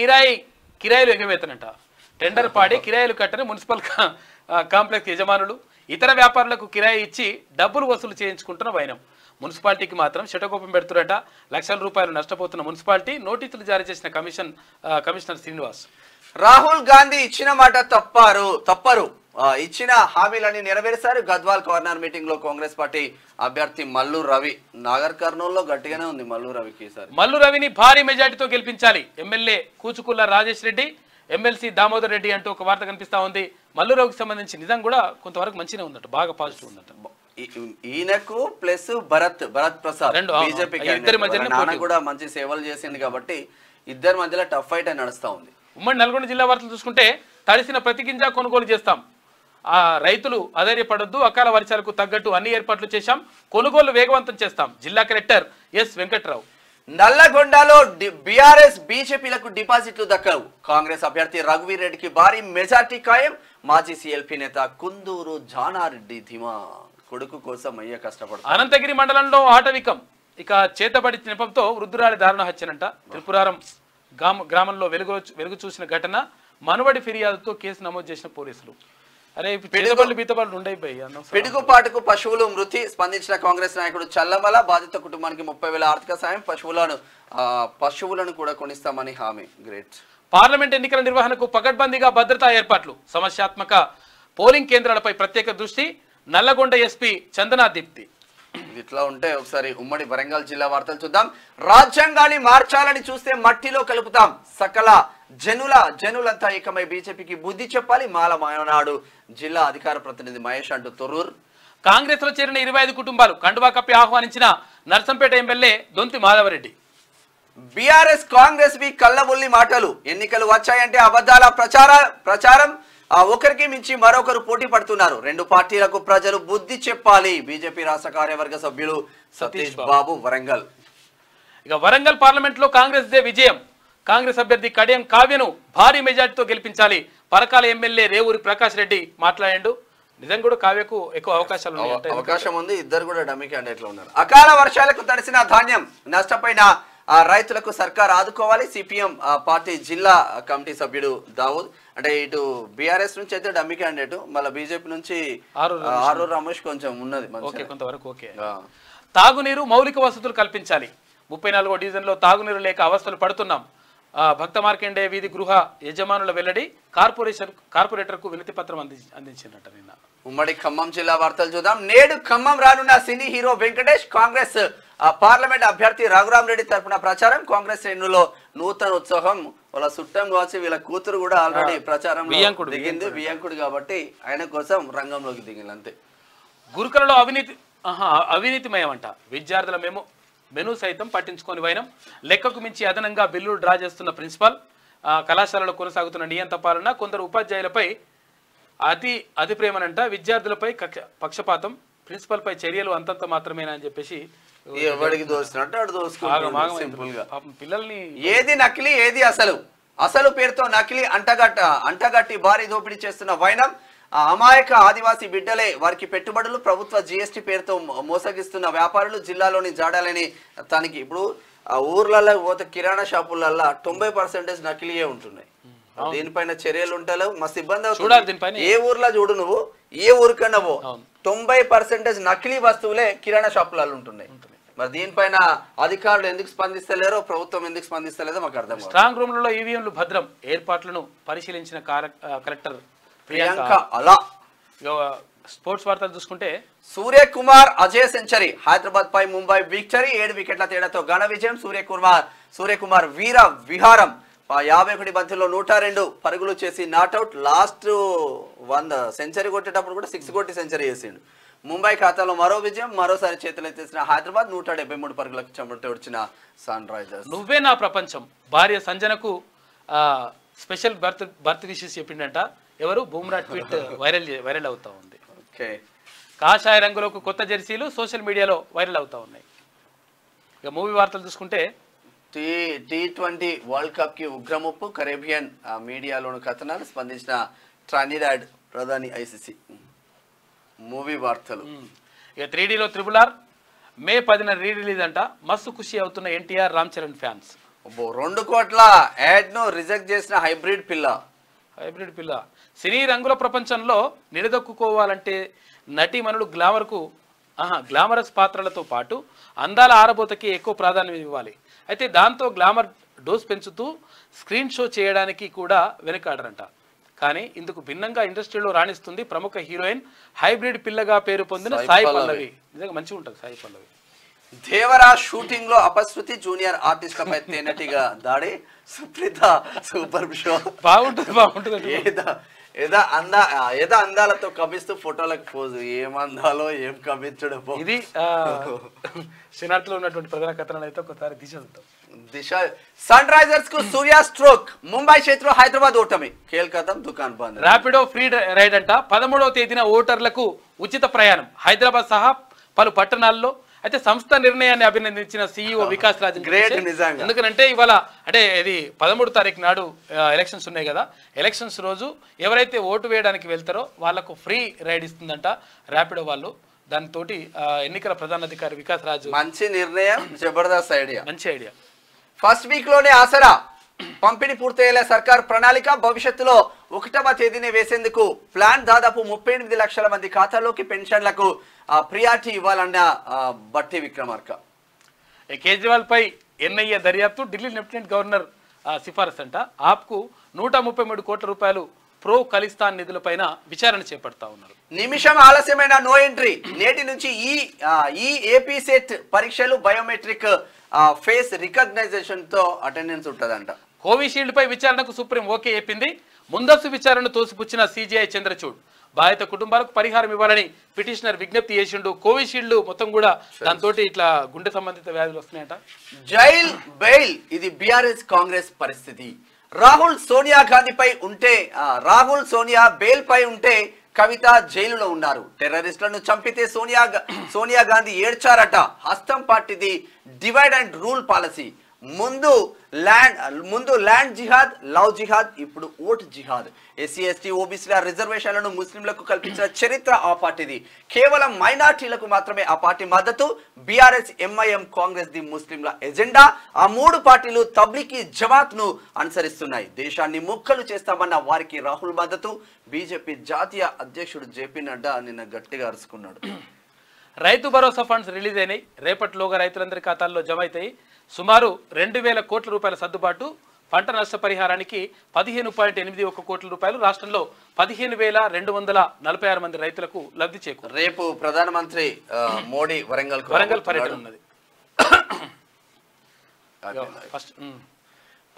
కిరాయిలు ఎగవేతనంట. టెండర్ పాడి కిరాయిలు కట్టని మున్సిపల్ కాంప్లెక్స్ యజమానులు ఇతర వ్యాపారులకు కిరాయి ఇచ్చి డబ్బులు వసూలు చేయించుకుంటున్న వైనం. మున్సిపాలిటీకి మాత్రం శటకోపం పెడుతున్నట. లక్షల రూపాయలు నష్టపోతున్న మున్సిపాలిటీ నోటీసులు జారీ చేసిన కమిషనర్ శ్రీనివాస్. రాహుల్ గాంధీ ఇచ్చిన మాట తప్పరు, ఇచ్చిన హామీలని నెరవేర్చారు. గద్వాల్ కార్నర్ మీటింగ్ లో కాంగ్రెస్ పార్టీ అభ్యర్థి మల్లు రవి. నాగర్ కర్నూలులో గట్టిగానే ఉంది మల్లు రవికి. మల్లు రవిని భారీ మెజార్టీతో గెలిపించాలి. ఎమ్మెల్యే కూచుకుల్ల రాజేష్ రెడ్డి, ఎమ్మెల్సీ దామోదర్ రెడ్డి అంటూ ఒక వార్త కనిపిస్తా ఉంది. మల్లు రవికి సంబంధించి నిజం కూడా కొంతవరకు మంచిగా ఉందట, బాగా పాజిటివ్ ఉందట. ఈయనకు ప్లస్ భరత్ ప్రసాద్ బీజేపీ కూడా మంచి సేవలు చేసింది కాబట్టి ఇద్దరి మధ్యలో టఫ్ ఫైట్ అని నడుస్తా ఉంది. ఉమ్మడి నల్గొండ జిల్లా వార్తలు చూసుకుంటే తడిసిన ప్రతి గింజ కొనుగోలు చేస్తాం, రైతులు అధైర్యపడొద్దు, అకాల వర్షాలకు తగ్గట్టు అన్ని ఏర్పాట్లు చేశాం, కొనుగోలు వేగవంతం చేస్తాం. జిల్లా కలెక్టర్ ఎస్ వెంకట్రావు. నల్లగొండలో బీఆర్ఎస్ బీజేపీలకు డిపాజిట్లు దక్కవు. కాంగ్రెస్ అభ్యర్థి రఘువీర్ రెడ్డికి భారీ మెజార్టీ ఖాయం. మాజీ సీఎల్పీ నేత కుందూరు జానారెడ్డి ధీమా. కొడుకు కోసం అయ్యే కష్టపడతారు. అనంతగిరి మండలంలో ఆటవికం. ఇక చేతబడి నెపంతో వృద్ధురాలి దారుణ హత్యనంట. త్రిపురారం గ్రామంలో వెలుగు చూసిన ఘటన. మనవడి ఫిర్యాదుతో కేసు నమోదు చేసిన పోలీసులు. అరే పిడుగుపాటుకు పశువులు మృతి. స్పందించిన కాంగ్రెస్ నాయకుడు చల్లమల. బాధిత కుటుంబానికి 30,000 ఆర్థిక సాయం, పశువులను కూడా కొనిస్తామని హామీ. గ్రేట్. పార్లమెంట్ ఎన్నికల నిర్వహణకు పకడ్బందీగా భద్రతా ఏర్పాట్లు. సమస్యాత్మక పోలింగ్ కేంద్రాలపై ప్రత్యేక దృష్టి. నల్లగొండ ఎస్పీ చందనా దీప్తి. ఇట్లా ఉంటే ఒకసారి ఉమ్మడి వరంగల్ జిల్లా వార్తలు చూద్దాం. రాజ్యాంగాన్ని మార్చాలని చూస్తే మట్టిలో కలుపుతాం. సకల జనులంతా ఏకమై బీజేపీకి బుద్ధి చెప్పాలి. మాల మాయనాడు జిల్లా అధికార ప్రతినిధి మహేష్ అంటూ తొర్రూరు. కాంగ్రెస్ లో చేరిన 25 కుటుంబాలు కండువా కప్పి ఆహ్వానించిన నర్సంపేట ఎమ్మెల్యే దొంతి మాధవరెడ్డి. బీఆర్ఎస్ కాంగ్రెస్ వి కళ్ళబుల్లి మాటలు. ఎన్నికలు వచ్చాయంటే అబద్ధాల ప్రచారం. ఒకరికి మించి మరొకరు పోటీ పడుతున్నారు. రెండు పార్టీలకు ప్రజలు బుద్ధి చెప్పాలి. బీజేపీ రాష్ట్ర కార్యవర్గ సభ్యులు సతీష్ బాబు వరంగల్. ఇక వరంగల్ పార్లమెంట్ లో కాంగ్రెస్ దే విజయం. కాంగ్రెస్ అభ్యర్థి కడియం కావ్యను భారీ మెజార్టీతో గెలిపించాలి. పరకాల ఎమ్మెల్యే రేవూరి ప్రకాష్ రెడ్డి మాట్లాడాడు. నిజంగా కూడా కావ్యకు ఎక్కువ అవకాశం ఉంది. ఇద్దరు కూడా డమ్మీ క్యాండిడేట్లు ఉన్నారు. అకాల వర్షాలకు తడిసిన ధాన్యం నష్టపోయిన రైతులకు సర్కార్ ఆదుకోవాలి. సిపిఎం పార్టీ జిల్లా కమిటీ సభ్యుడు దావూద్. అంటే ఇటు బీఆర్ఎస్ నుంచి అయితే డమ్మీ క్యాండిడేట్, మళ్ళీ బీజేపీ నుంచి ఆరూరు రమేష్ కొంచెం ఉన్నది కొంతవరకు. తాగునీరు మౌలిక వసతులు కల్పించాలి. 34వ డివిజన్లో తాగునీరు లేక అవస్థలు పడుతున్నాం. భక్త మార్కండే వీధి గృహ యజమానుల వెల్లడి. కార్పొరేటర్కు వినతి పత్రం అందించినట్ట నిన్న. ఉమ్మడి ఖమ్మం జిల్లా వార్తలు చూద్దాం. నేడు ఖమ్మం రానున్న cine hero Venkatesh. Congress parliament అభ్యర్థి రఘురామ్ రెడ్డి తరఫున ప్రచారం. కాంగ్రెస్ శ్రేణుల్లో నూతన ఉత్సాహం. వాళ్ళ చుట్టం కావచ్చు, వీళ్ళ కూతురు కూడా ఆల్రెడీ ప్రచారం దిగింది. వియంకుడు కాబట్టి ఆయన కోసం రంగంలోకి దిగింది అంతే. గురుకులలో అవినీతిమయం అంట. విద్యార్థుల మెను సైతం పట్టించుకొని వైనం. లెక్కకు మించి అదనంగా బిల్లులు డ్రా చేస్తున్న ప్రిన్సిపాల్. కళాశాలలో కొనసాగుతున్న నియంత పాలన. కొందరు ఉపాధ్యాయులపై అతి ప్రేమనంట. విద్యార్థులపై పక్షపాతం. ప్రిన్సిపల్ పై చర్యలు అంతంత మాత్రమేనా అని చెప్పేసి పిల్లల్ని ఏది నకిలీ ఏది అసలు పేరుతో నకిలీ అంటగట్టి భారీ దోపిడీ చేస్తున్న వైనం. ఆ అమాయక ఆదివాసీ బిడ్డలే వారికి పెట్టుబడులు ప్రభుత్వ జీఎస్టీ పేరుతో మోసగిస్తున్న వ్యాపారులు జిల్లాలోని జాడాలని తనకి ఇప్పుడు ఆ ఊర్లలో పోతే కిరాణా షాపులలో 90% నకిలీయే ఉంటున్నాయి. దీనిపైన చర్యలు ఉంటాయి. మస్తు ఇబ్బంది అవుతుంది. ఏ ఊర్లో చూడు నువ్వు, ఏ ఊరికన్నా పో 90% నకిలీ వస్తువులే కిరాణా షాపులలో ఉంటున్నాయి. మరి దీనిపైన అధికారులు ఎందుకు స్పందిస్తలేరో, ప్రభుత్వం ఎందుకు స్పందిస్తలేదో మాకు అర్థం కాదు. స్ట్రాంగ్ రూమ్లలో ఈవీఎంలు భద్రం ఏర్పాట్లను పరిశీలించిన కలెక్టర్ ప్రియాంక అలా. స్పోర్ట్స్ వార్తలు చూసుకుంటే సూర్యకుమార్ అజయ్ సెంచరీ, హైదరాబాద్ పై ముంబై విక్టరీ, 7 వికెట్ల తేడాతో ఘన విజయం. సూర్యకుమార్ వీర విహారం 51 బంతుల్లో 102 పరుగులు చేసి నాట్అవుట్. లాస్ట్ 100 సెంచరీ కొట్టేటప్పుడు కూడా 6 కొట్టి సెంచరీ చేసిండు. ముంబై ఖాతాలో మరో విజయం, మరోసారి చేతులెత్తేసిన హైదరాబాద్ 173 పరుగులకు చెమట వచ్చిన సన్ రైజర్స్. నువ్వే నా ప్రపంచం భార్య సంజనకు స్పెషల్ బర్త్ విషెస్ చెప్పిండంట. ఎవరు బూమ్రా ట్వీట్ వైరల్ అవుతా ఉంది. ఓకే, కాషాయ రంగులకు కొత్త జెర్సీలు సోషల్ మీడియాలో వైరల్ అవుతా ఉన్నాయి. ఇక మూవీ వార్తలు చూసుకుంటే T20 వరల్డ్ కప్ కి ఉగ్రముప్పు, కరేబియన్ మీడియాలోని కథనాలు స్పందించిన ట్రానిడాడ్ ప్రధాని ఐసీసీ. మూవీ వార్తలు ఇక 3Dలో RRR మే 10న రిలీజ్ అంట. మస్తు ఖుషి అవుతున్న ఎన్టీఆర్ రామ్ చరణ్ ఫ్యాన్స్. 2 కోట్ల యాడ్ ను రిజెక్ట్ చేసిన హైబ్రిడ్ పిల్ల. సినీ రంగుల ప్రపంచంలో నిలదొక్కుకోవాలంటే నటీమణులు గ్లామరస్ పాత్రలతో పాటు అందాల ఆరబోతకి ఎక్కువ ప్రాధాన్యం ఇవ్వాలి. అయితే దాంతో గ్లామర్ డోస్ పెంచుతూ స్క్రీన్ షో చేయడానికి కూడా వెనుకాడరంట. కానీ ఇందుకు భిన్నంగా ఇండస్ట్రీలో రాణిస్తుంది ప్రముఖ హీరోయిన్, హైబ్రిడ్ పిల్లగా పేరు పొందిన సాయి పల్లవి. నిజంగా మంచిగా ఉంటుంది సాయి పల్లవి. దేవరా షూటింగ్ లో అపశృతి, జూనియర్ ఆర్టిస్టులపై తేనెటిగా దాడి. Supritha super show. బాగుంటుంది. ఏదో అందాలతో కమిస్తూ ఫోటోలకు పోజు. ఏం అందాలో ఏం కమించడం. ఇది శనార్థలో ఉన్నటువంటి ప్రధాన కథనాలు అయితే ఒకసారి దిశ. సన్ రైజర్స్ కు సూర్య స్ట్రోక్, ముంబై చేతిలో హైదరాబాద్ ఓటమి. కేల్కతం దుకాన్ బంద్. ర్యాపిడో ఫ్రీ రైడ్ అంట. 11వ తేదీన ఓటర్లకు ఉచిత ప్రయాణం హైదరాబాద్ సహా పలు పట్టణాల్లో. అయితే సంస్థ నిర్ణయాన్ని అభినందించిన సీఈఓ వికాస్ రాజ్. ఎందుకంటే ఇవాళ అంటే ఇది 13వ తారీఖు నాడు ఎలక్షన్స్ ఉన్నాయి కదా. ఎలక్షన్స్ రోజు ఎవరైతే ఓటు వేయడానికి వెళ్తారో వాళ్లకు ఫ్రీ రైడ్ ఇస్తుందంట ర్యాపిడో వాళ్ళు. దాంతో ఎన్నికల ప్రధానాధికారి వికాస్ రాజ్ మంచి నిర్ణయం, జబర్దస్త్ ఐడియా, మంచి ఐడియా. ఫస్ట్ వీక్ లోనే ఆసరా పంపిణీ పూర్తయ్యేలా సర్కార్ ప్రణాళిక. భవిష్యత్తులో 1వ తేదీనే వేసేందుకు ప్లాన్. దాదాపు 38 లక్షల మంది ఖాతాల్లోకి పెన్షన్లకు ప్రియారిటీ ఇవ్వాలన్న బట్టి విక్రమార్క. కేజ్రీవాల్ పై ఎన్ఐఏ దర్యాప్తు, ఢిల్లీ లెఫ్టినెంట్ గవర్నర్ సిఫారసు అంట. ఆప్కు 133 కోట్ల రూపాయలు ప్రో ఖలిస్తాన్ నిధులపైన విచారణ చేపడతా ఉన్నారు. నిమిషం ఆలస్యమైన నో ఎంట్రీ. నేటి నుంచి ఈ ఏపీ సెట్ పరీక్షలు బయోమెట్రిక్ ఫేస్ రికగ్నైజేషన్ తో అటెండెన్స్ ఉంటదంట. కోవిషీల్డ్ పై విచారణకు సుప్రీం ఓకే చెప్పింది. ముందస్తు విచారణను తోసిపుచ్చిన సిజిఐ చంద్రచూడ్. బాధిత కుటుంబాలకు పరిహారం ఇవ్వాలని పిటిషనర్ విజ్ఞప్తి చేసిండు. కోవిషీల్డ్ మొత్తం కూడా దాంతో ఇట్లా గుండె సంబంధిత వ్యాధులు వస్తున్నాయట. జైల్ బెయిల్, ఇది బీఆర్ఎస్ కాంగ్రెస్ పరిస్థితి. రాహుల్ సోనియా బెయిల్ పై ఉంటే కవిత జైలులో ఉన్నారు. టెర్రరిస్టులను చంపితే సోనియా గాంధీ ఏడ్చారట. హస్తం పార్టీది డివైడ్ అండ్ రూల్ పాలసీ. ముందు ల్యాండ్ జిహాద్, లవ్ జిహాద్, ఇప్పుడు ఓట్ జిహాద్. ఎస్సీ ఎస్టీ ఓబీసీల రిజర్వేషన్లను ముస్లింలకు కల్పించిన చరిత్ర ఆ పార్టీది. కేవలం మైనార్టీలకు మాత్రమే ఆ పార్టీ మద్దతు. బీఆర్ఎస్, ఎంఐఎం, కాంగ్రెస్ ది ముస్లింల ఎజెండా. ఆ 3 పార్టీలు తబ్లికీ జమాత్ ను అనుసరిస్తున్నాయి. దేశాన్ని ముక్కలు చేస్తామన్న వారికి రాహుల్ మద్దతు. బీజేపీ జాతీయ అధ్యక్షుడు జేపీ నడ్డా నిన్న గట్టిగా అరుచుకున్నాడు. రైతు భరోసా ఫండ్స్ రిలీజ్ అయినాయి. రేపటిలోగా రైతులందరి ఖాతాల్లో జమ అవుతాయి. సుమారు 2,000 కోట్ల రూపాయల సర్దుబాటు. పంట నష్టపరిహారానికి 15.81 కోట్ల రూపాయలు. రాష్ట్రంలో 15,246 మంది రైతులకు లబ్ధి చేకూరు. రేపు ప్రధానమంత్రి మోడీ వరంగల్ పర్యటన ఉన్నది.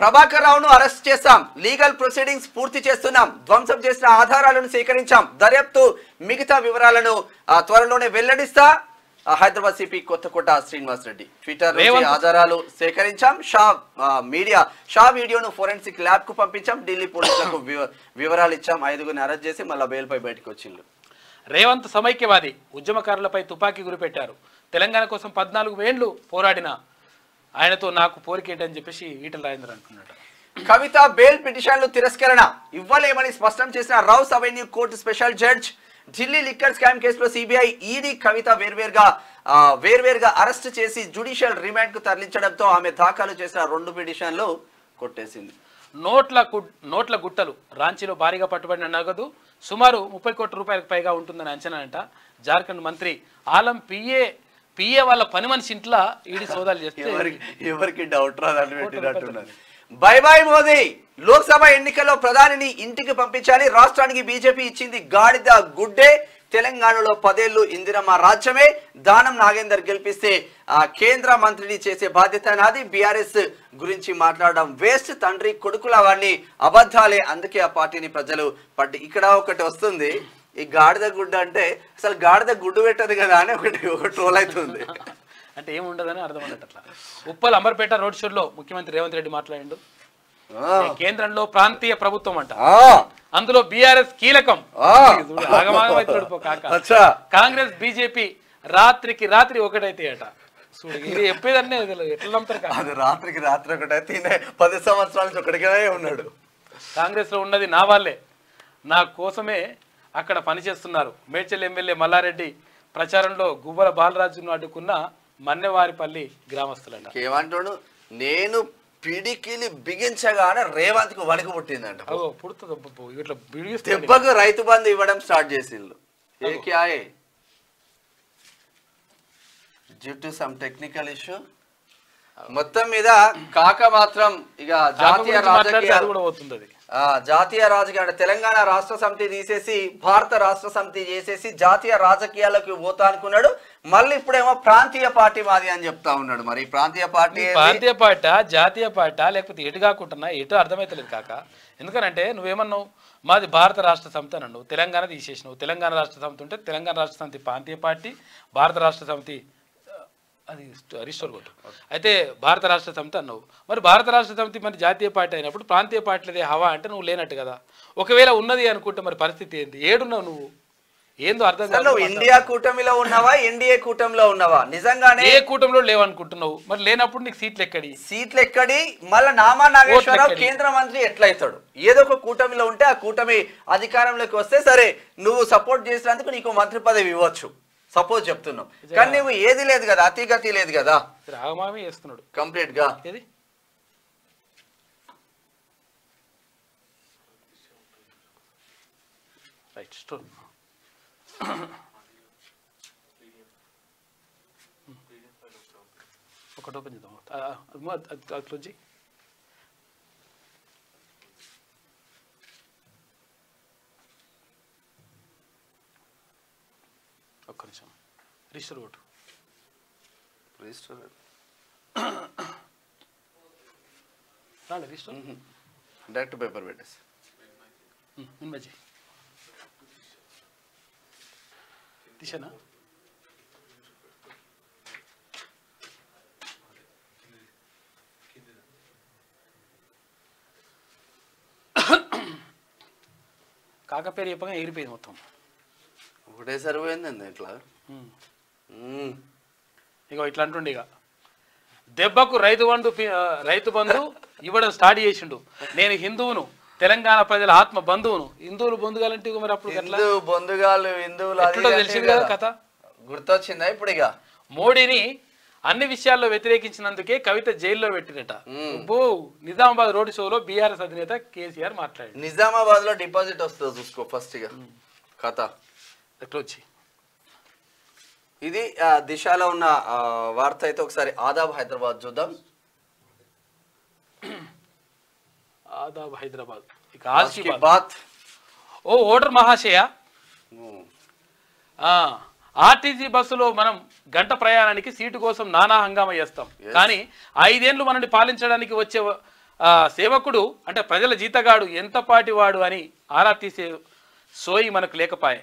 ప్రభాకర్ రావును అరెస్ట్ చేశాం. లీగల్ ప్రొసీడింగ్స్ పూర్తి చేస్తున్నాం. ధ్వంసం చేసిన ఆధారాలను సేకరించాం. దర్యాప్తు మిగతా వివరాలను త్వరలోనే వెల్లడిస్తా. హైదరాబాద్ సిపి కొత్తకోట శ్రీనివాస్ రెడ్డి. ట్విట్టర్ నుంచి ఆధారాలు సేకరించాం. షా వీడియోను ఫోరెన్సిక్ ల్యాబ్ కు పంపించాం. ఢిల్లీ పోలీసులకు వివరాలు ఇచ్చాం. 5గురిని అరెస్ట్ చేసి మళ్ళీ బెయిల్పై బయటకు వచ్చిండ్రు. రేవంత్ సమైక్యవాది. ఉద్యమకారులపై తుపాకీ గురిపెట్టారు. తెలంగాణ కోసం 14 ఏళ్లు పోరాడిన ఆయనతో నాకు పోరికేంటని చెప్పేసి ఈటల రాజేందర్ అంటున్నాడు. కవిత బెయిల్ పిటిషన్లు తిరస్కరణ ఇవ్వలేమని స్పష్టం చేసిన rows avenue court special judge. Delhi liquor scam కేసులో సిబిఐ ఈడీ కవిత వేర్వేరుగా అరెస్ట్ చేసి జ్యుడిషియల్ రిమాండ్ కు తరలించడంతో ఆమె దాఖలు చేసిన 2 పిటిషన్లు కొట్టేసింది. నోట్ల గుట్టలు రాంచీలో భారీగా పట్టుబడిన నగదు సుమారు 30 కోట్ల రూపాయలకు పైగా ఉంటుందని అంచనా అంట. జార్ఖండ్ మంత్రి ఆలం పిఏ వాళ్ళ పని మనిషి ఇంట్లో ఈడీ సోదాలు చేస్తే ఎవరికి డౌట్ రాదని పెట్టినట్టున్నారు. బై బై మోదీ, లోక్సభ ఎన్నికల్లో ప్రధానిని ఇంటికి పంపించాలి. రాష్ట్రానికి బీజేపీ ఇచ్చింది గాడిద గుడ్డే. తెలంగాణలో 10 ఏళ్లు ఇందిరమ్మ రాజ్యమే. దానం నాగేందర్ గెలిపిస్తే కేంద్ర మంత్రిని చేసే బాధ్యత నాది. బీఆర్ఎస్ గురించి మాట్లాడడం వేస్ట్. తండ్రి కొడుకుల వాడిని అబద్ధాలే. అందుకే ఆ పార్టీని ప్రజలు ఇక్కడ ఒకటి వస్తుంది, ఈ గాడిద గుడ్డ అంటే అసలు గాడిద గుడ్డు పెట్టదు కదా అని ఒకటి ట్రోల్ అవుతుంది. అంటే ఏముండదని అర్థం అన్నట్టు. అట్లా ఉప్పల్ అంబర్పేట రోడ్ షోలో ముఖ్యమంత్రి రేవంత్ రెడ్డి మాట్లాడిండు. కేంద్రంలో ప్రాంతీయ ప్రభుత్వం అంట, అందులో బీఆర్ఎస్ కీలకం. కాంగ్రెస్ బీజేపీ రాత్రికి రాత్రి ఒకటైతే అట. ఇది చెప్పేదన్నే ఎట్లా నమ్ముతారు? అది రాత్రికి రాత్రి ఒకటైతే 10 సంవత్సరాల నుంచి ఒకటిగానే ఉన్నాడు. కాంగ్రెస్ లో ఉన్నది నా వాళ్ళే, నా కోసమే అక్కడ పనిచేస్తున్నారు. మేడ్చల్ ఎమ్మెల్యే మల్లారెడ్డి ప్రచారంలో గువ్వల బాలరాజును అడ్డుకున్న మన్నెవారిపల్లి గ్రామస్తులంట. ఏమంటాడు, నేను పిడికిలి బిగించగానే రేవంత్ కు వణుకు పుట్టిందంట. దెబ్బకు రైతు బంధు ఇవ్వడం స్టార్ట్ చేసిండు. Due to some technical issue మొత్తం మీద కాక మాత్రం ఇక జాతీయ రాజకీయ తెలంగాణ రాష్ట్ర సమితి తీసేసి భారత రాష్ట్ర సమితి చేసేసి జాతీయ రాజకీయాలకు పోతా అనుకున్నాడు. మళ్ళీ ఇప్పుడేమో ప్రాంతీయ పార్టీ మాది అని చెప్తా ఉన్నాడు. మరి ప్రాంతీయ పార్టీ జాతీయ పార్టీ లేకపోతే ఎటు కాకుండా ఎటు అర్థమైతలేదు కాక. ఎందుకనంటే నువ్వేమన్నావు, మాది భారత రాష్ట్ర సమితి అని అన్నావు, తెలంగాణ తీసేసినావు. తెలంగాణ రాష్ట్ర సమితి ఉంటే తెలంగాణ రాష్ట్ర సమితి ప్రాంతీయ పార్టీ, భారత రాష్ట్ర సమితి అది రిస్టోర్ కొట్టు. అయితే భారత రాష్ట్ర సమితి అన్నావు. మరి భారత రాష్ట్ర సమితి మరి జాతీయ పార్టీ అయినప్పుడు ప్రాంతీయ పార్టీలదే హవా అంటే నువ్వు లేనట్టు కదా. ఒకవేళ ఉన్నది అనుకుంటే మరి పరిస్థితి ఏంది? ఏడున్నావు నువ్వు? ఏందో అర్థం కాదు. నువ్వు ఇండియా కూటమిలో ఉన్నావా, ఎన్డీఏ కూటమిలో ఉన్నావా? నిజంగానే ఏ కూటమిలో లేవనుకుంటున్నావు? మరి లేనప్పుడు నీకు సీట్లు ఎక్కడి? మళ్ళీ నామా నాగేశ్వరరావు కేంద్ర మంత్రి ఎట్లయితాడు? ఏదో ఒక కూటమిలో ఉంటే ఆ కూటమి అధికారంలోకి వస్తే సరే, నువ్వు సపోర్ట్ చేసినందుకు నీకు మంత్రి పదవి ఇవ్వచ్చు, సపోజ్ చెప్తున్నాం. కానీ నువ్వు ఏది లేదు కదా, అతిగతి లేదు కదా, రాగమామే చేస్తున్నాడు కంప్లీట్ గా. ఒకటి ఓపెన్ చేద్దాం. క్లోజ్ చేయి. ఒక్క నిమిషం. Register vote register direct paper పెట్టేసి నిమ్మజీ దిశనా కాక పేరు చెప్పగా ఎగిరిపోయింది మొత్తం. ఒకటేసారి పోయిందండి ఇట్లా. ఇక ఇట్లా అంటుండే, ఇక దెబ్బకు రైతు బంధు ఇవ్వడం స్టార్ట్ చేసిండు. నేను హిందువును, తెలంగాణ ప్రజల ఆత్మ బంధువును. హిందువులు బంధుగాలంటే మరి అప్పుడు బంధుగాలు హిందువులు తెలిసింది కదా కథ. గుర్తొచ్చిందా ఇప్పుడు? ఇక మోడీని అన్ని విషయాల్లో వ్యతిరేకించినందుకే కవిత జైల్లో పెట్టినట. నిజామాబాద్ రోడ్ షోలో బీఆర్ఎస్ అధినేత కేసీఆర్ మాట్లాడారు. నిజామాబాద్ లో డిపాజిట్ వస్తుంది చూసుకో ఫస్ట్ గా కథ ఎట్లా వచ్చి. ఇది దిశలో ఉన్న వార్త. అయితే ఒకసారి ఆదాబ్ హైదరాబాద్ చూద్దాం. ఆదాబ్ హైదరాబాద్. ఇక ఓ ఓటర్ మహాశయ, ఆర్టీసీ బస్సులో మనం గంట ప్రయాణానికి సీటు కోసం నానా హంగామా చేస్తాం. కానీ 5 ఏళ్ళు మనల్ని పాలించడానికి వచ్చే సేవకుడు అంటే ప్రజల జీతగాడు ఎంత పాటివాడు అని ఆరా తీసే సోయి మనకు లేకపాయే.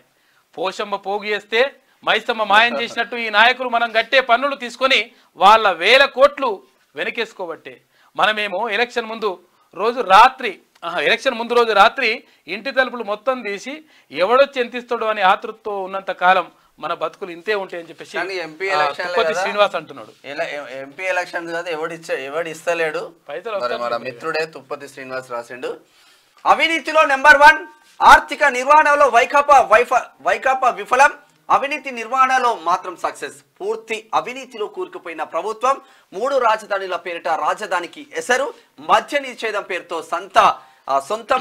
పోషమ్మ పోగు చేస్తే మైసమ్మ మాయం చేసినట్టు ఈ నాయకులు మనం గట్టే పన్నులు తీసుకొని వాళ్ళ 1000 కోట్లు వెనకేసుకోబట్టే మనమేమో ఎలక్షన్ ముందు రోజు రాత్రి ఇంటి తలుపులు మొత్తం తీసి ఎవడొచ్చి ఎంతిస్తాడో అని ఆతృతతో ఉన్నంత కాలం మన బతుకులు ఇంతే ఉంటాయని చెప్పేసి కానీ ఎంపీ ఎలక్షన్ తుప్పతి శ్రీనివాస్ అంటున్నాడు. ఎంపీ ఎలక్షన్ కదా ఎవడు ఇస్తలేడు. పైసలు మరి మన మిత్రుడే తుప్పతి శ్రీనివాస్ రాసిండు. అవినీతిలో నెంబర్ 1, ఆర్థిక నిర్వహణలో వైకాపా విఫలం, అవినీతి నిర్వహణలో మాత్రం సక్సెస్. పూర్తి అవినీతిలో కూరుకుపోయిన ప్రభుత్వం, 3 రాజధానుల పేరిట రాజధానికి ఎసరు, మద్య నిషేధం పేరుతో సొంత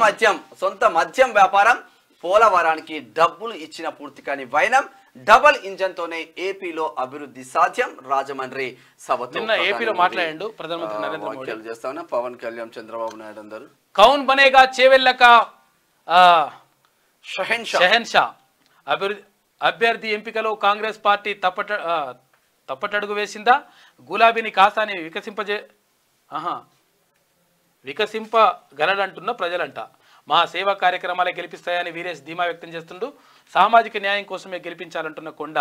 మద్యం వ్యాపారం, పోలవరానికి డబ్బులు ఇచ్చిన పూర్తి కాని వైనం, డబల్ ఇంజన్ తోనే ఏపీలో అభివృద్ధి సాధ్యం. రాజమండ్రి సభతో ఏపీలో మాట్లాడాడు ప్రధానమంత్రి నరేంద్ర మోడీ. చేస్తా పవన్ కళ్యాణ్, చంద్రబాబు నాయుడు అందరూ. కౌన్ బనేగా చేవెళ్ళక షహెన్షా అభ్యర్థి ఎంపికలో కాంగ్రెస్ పార్టీ తప్పటడుగు వేసిందా? గులాబీని కాసాని వికసింపగలడంటున్న ప్రజలంట. మా సేవా కార్యక్రమాలే గెలిపిస్తాయని వీరేష్ ధీమా వ్యక్తం చేస్తుండు. సామాజిక న్యాయం కోసమే గెలిపించాలంటున్న కొండ.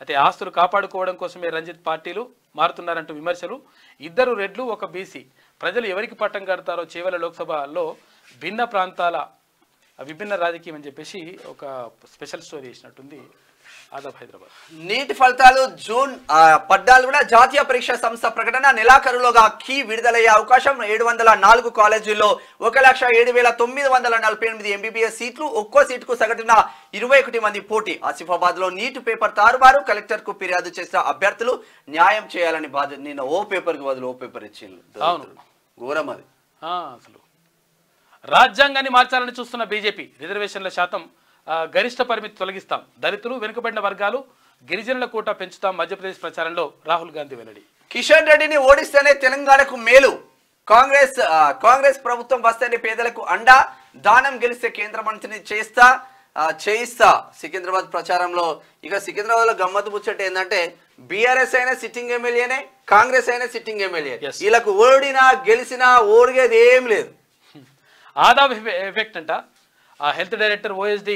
అయితే ఆస్తులు కాపాడుకోవడం కోసమే రంజిత్ పార్టీలు మారుతున్నారంటూ విమర్శలు. 2 రెడ్లు 1 బీసీ. ప్రజలు ఎవరికి పట్టం కడతారో చేవెళ్ల లోక్సభలో విభిన్న రాజకీయం అని చెప్పేసి ఒక స్పెషల్ స్టోరీ చేసినట్టుంది ఆదాబ్ హైదరాబాద్. నీటి ఫలితాలు జూన్ 14న జాతీయ పరీక్షా సంస్థ ప్రకటన. నెలాఖరులోగా కీ విడుదలయ్యే అవకాశం. 704 కాలేజీల్లో 1,07,948 ఎంబీబీఎస్ సీట్లు. ఒక్కో సీటుకు సగటున 21 మంది పోటీ. ఆసిఫాబాద్ లో నీటి పేపర్ తారుమారు. కలెక్టర్ కు ఫిర్యాదు చేసిన అభ్యర్థులు న్యాయం చేయాలని బాధ్యత. నిన్న ఓ పేపర్ కి బదులు ఓ పేపర్ ఇచ్చింది. ఘోరం అది. అసలు రాజ్యాంగాన్ని మార్చాలని చూస్తున్న బీజేపీ. రిజర్వేషన్ల శాతం గరిష్ట పరిమితి తొలగిస్తాం, దళితులు, వెనుకబడిన వర్గాలు, గిరిజనుల కోటా పెంచుతాం. మధ్యప్రదేశ్ ప్రచారంలో రాహుల్ గాంధీ వెల్లడి. కిషన్ రెడ్డిని ఓడిస్తేనే తెలంగాణకు మేలు. కాంగ్రెస్ ప్రభుత్వం వస్తేనే పేదలకు అండా. దానం గెలిస్తే కేంద్ర మంత్రిని చేయిస్తా. సికింద్రాబాద్ ప్రచారంలో ఇక సికింద్రాబాద్ లో గమ్మత్తు ముచ్చట ఏంటంటే బీఆర్ఎస్ అయినా సిట్టింగ్ ఎమ్మెల్యేనే, కాంగ్రెస్ అయినా సిట్టింగ్ ఎమ్మెల్యే. వీళ్ళకు ఓడినా గెలిచినా ఓడిగేది ఏం లేదు. ఆదాబ్ ఎఫెక్ట్ అంట. ఆ హెల్త్ డైరెక్టర్ ఓఎస్డి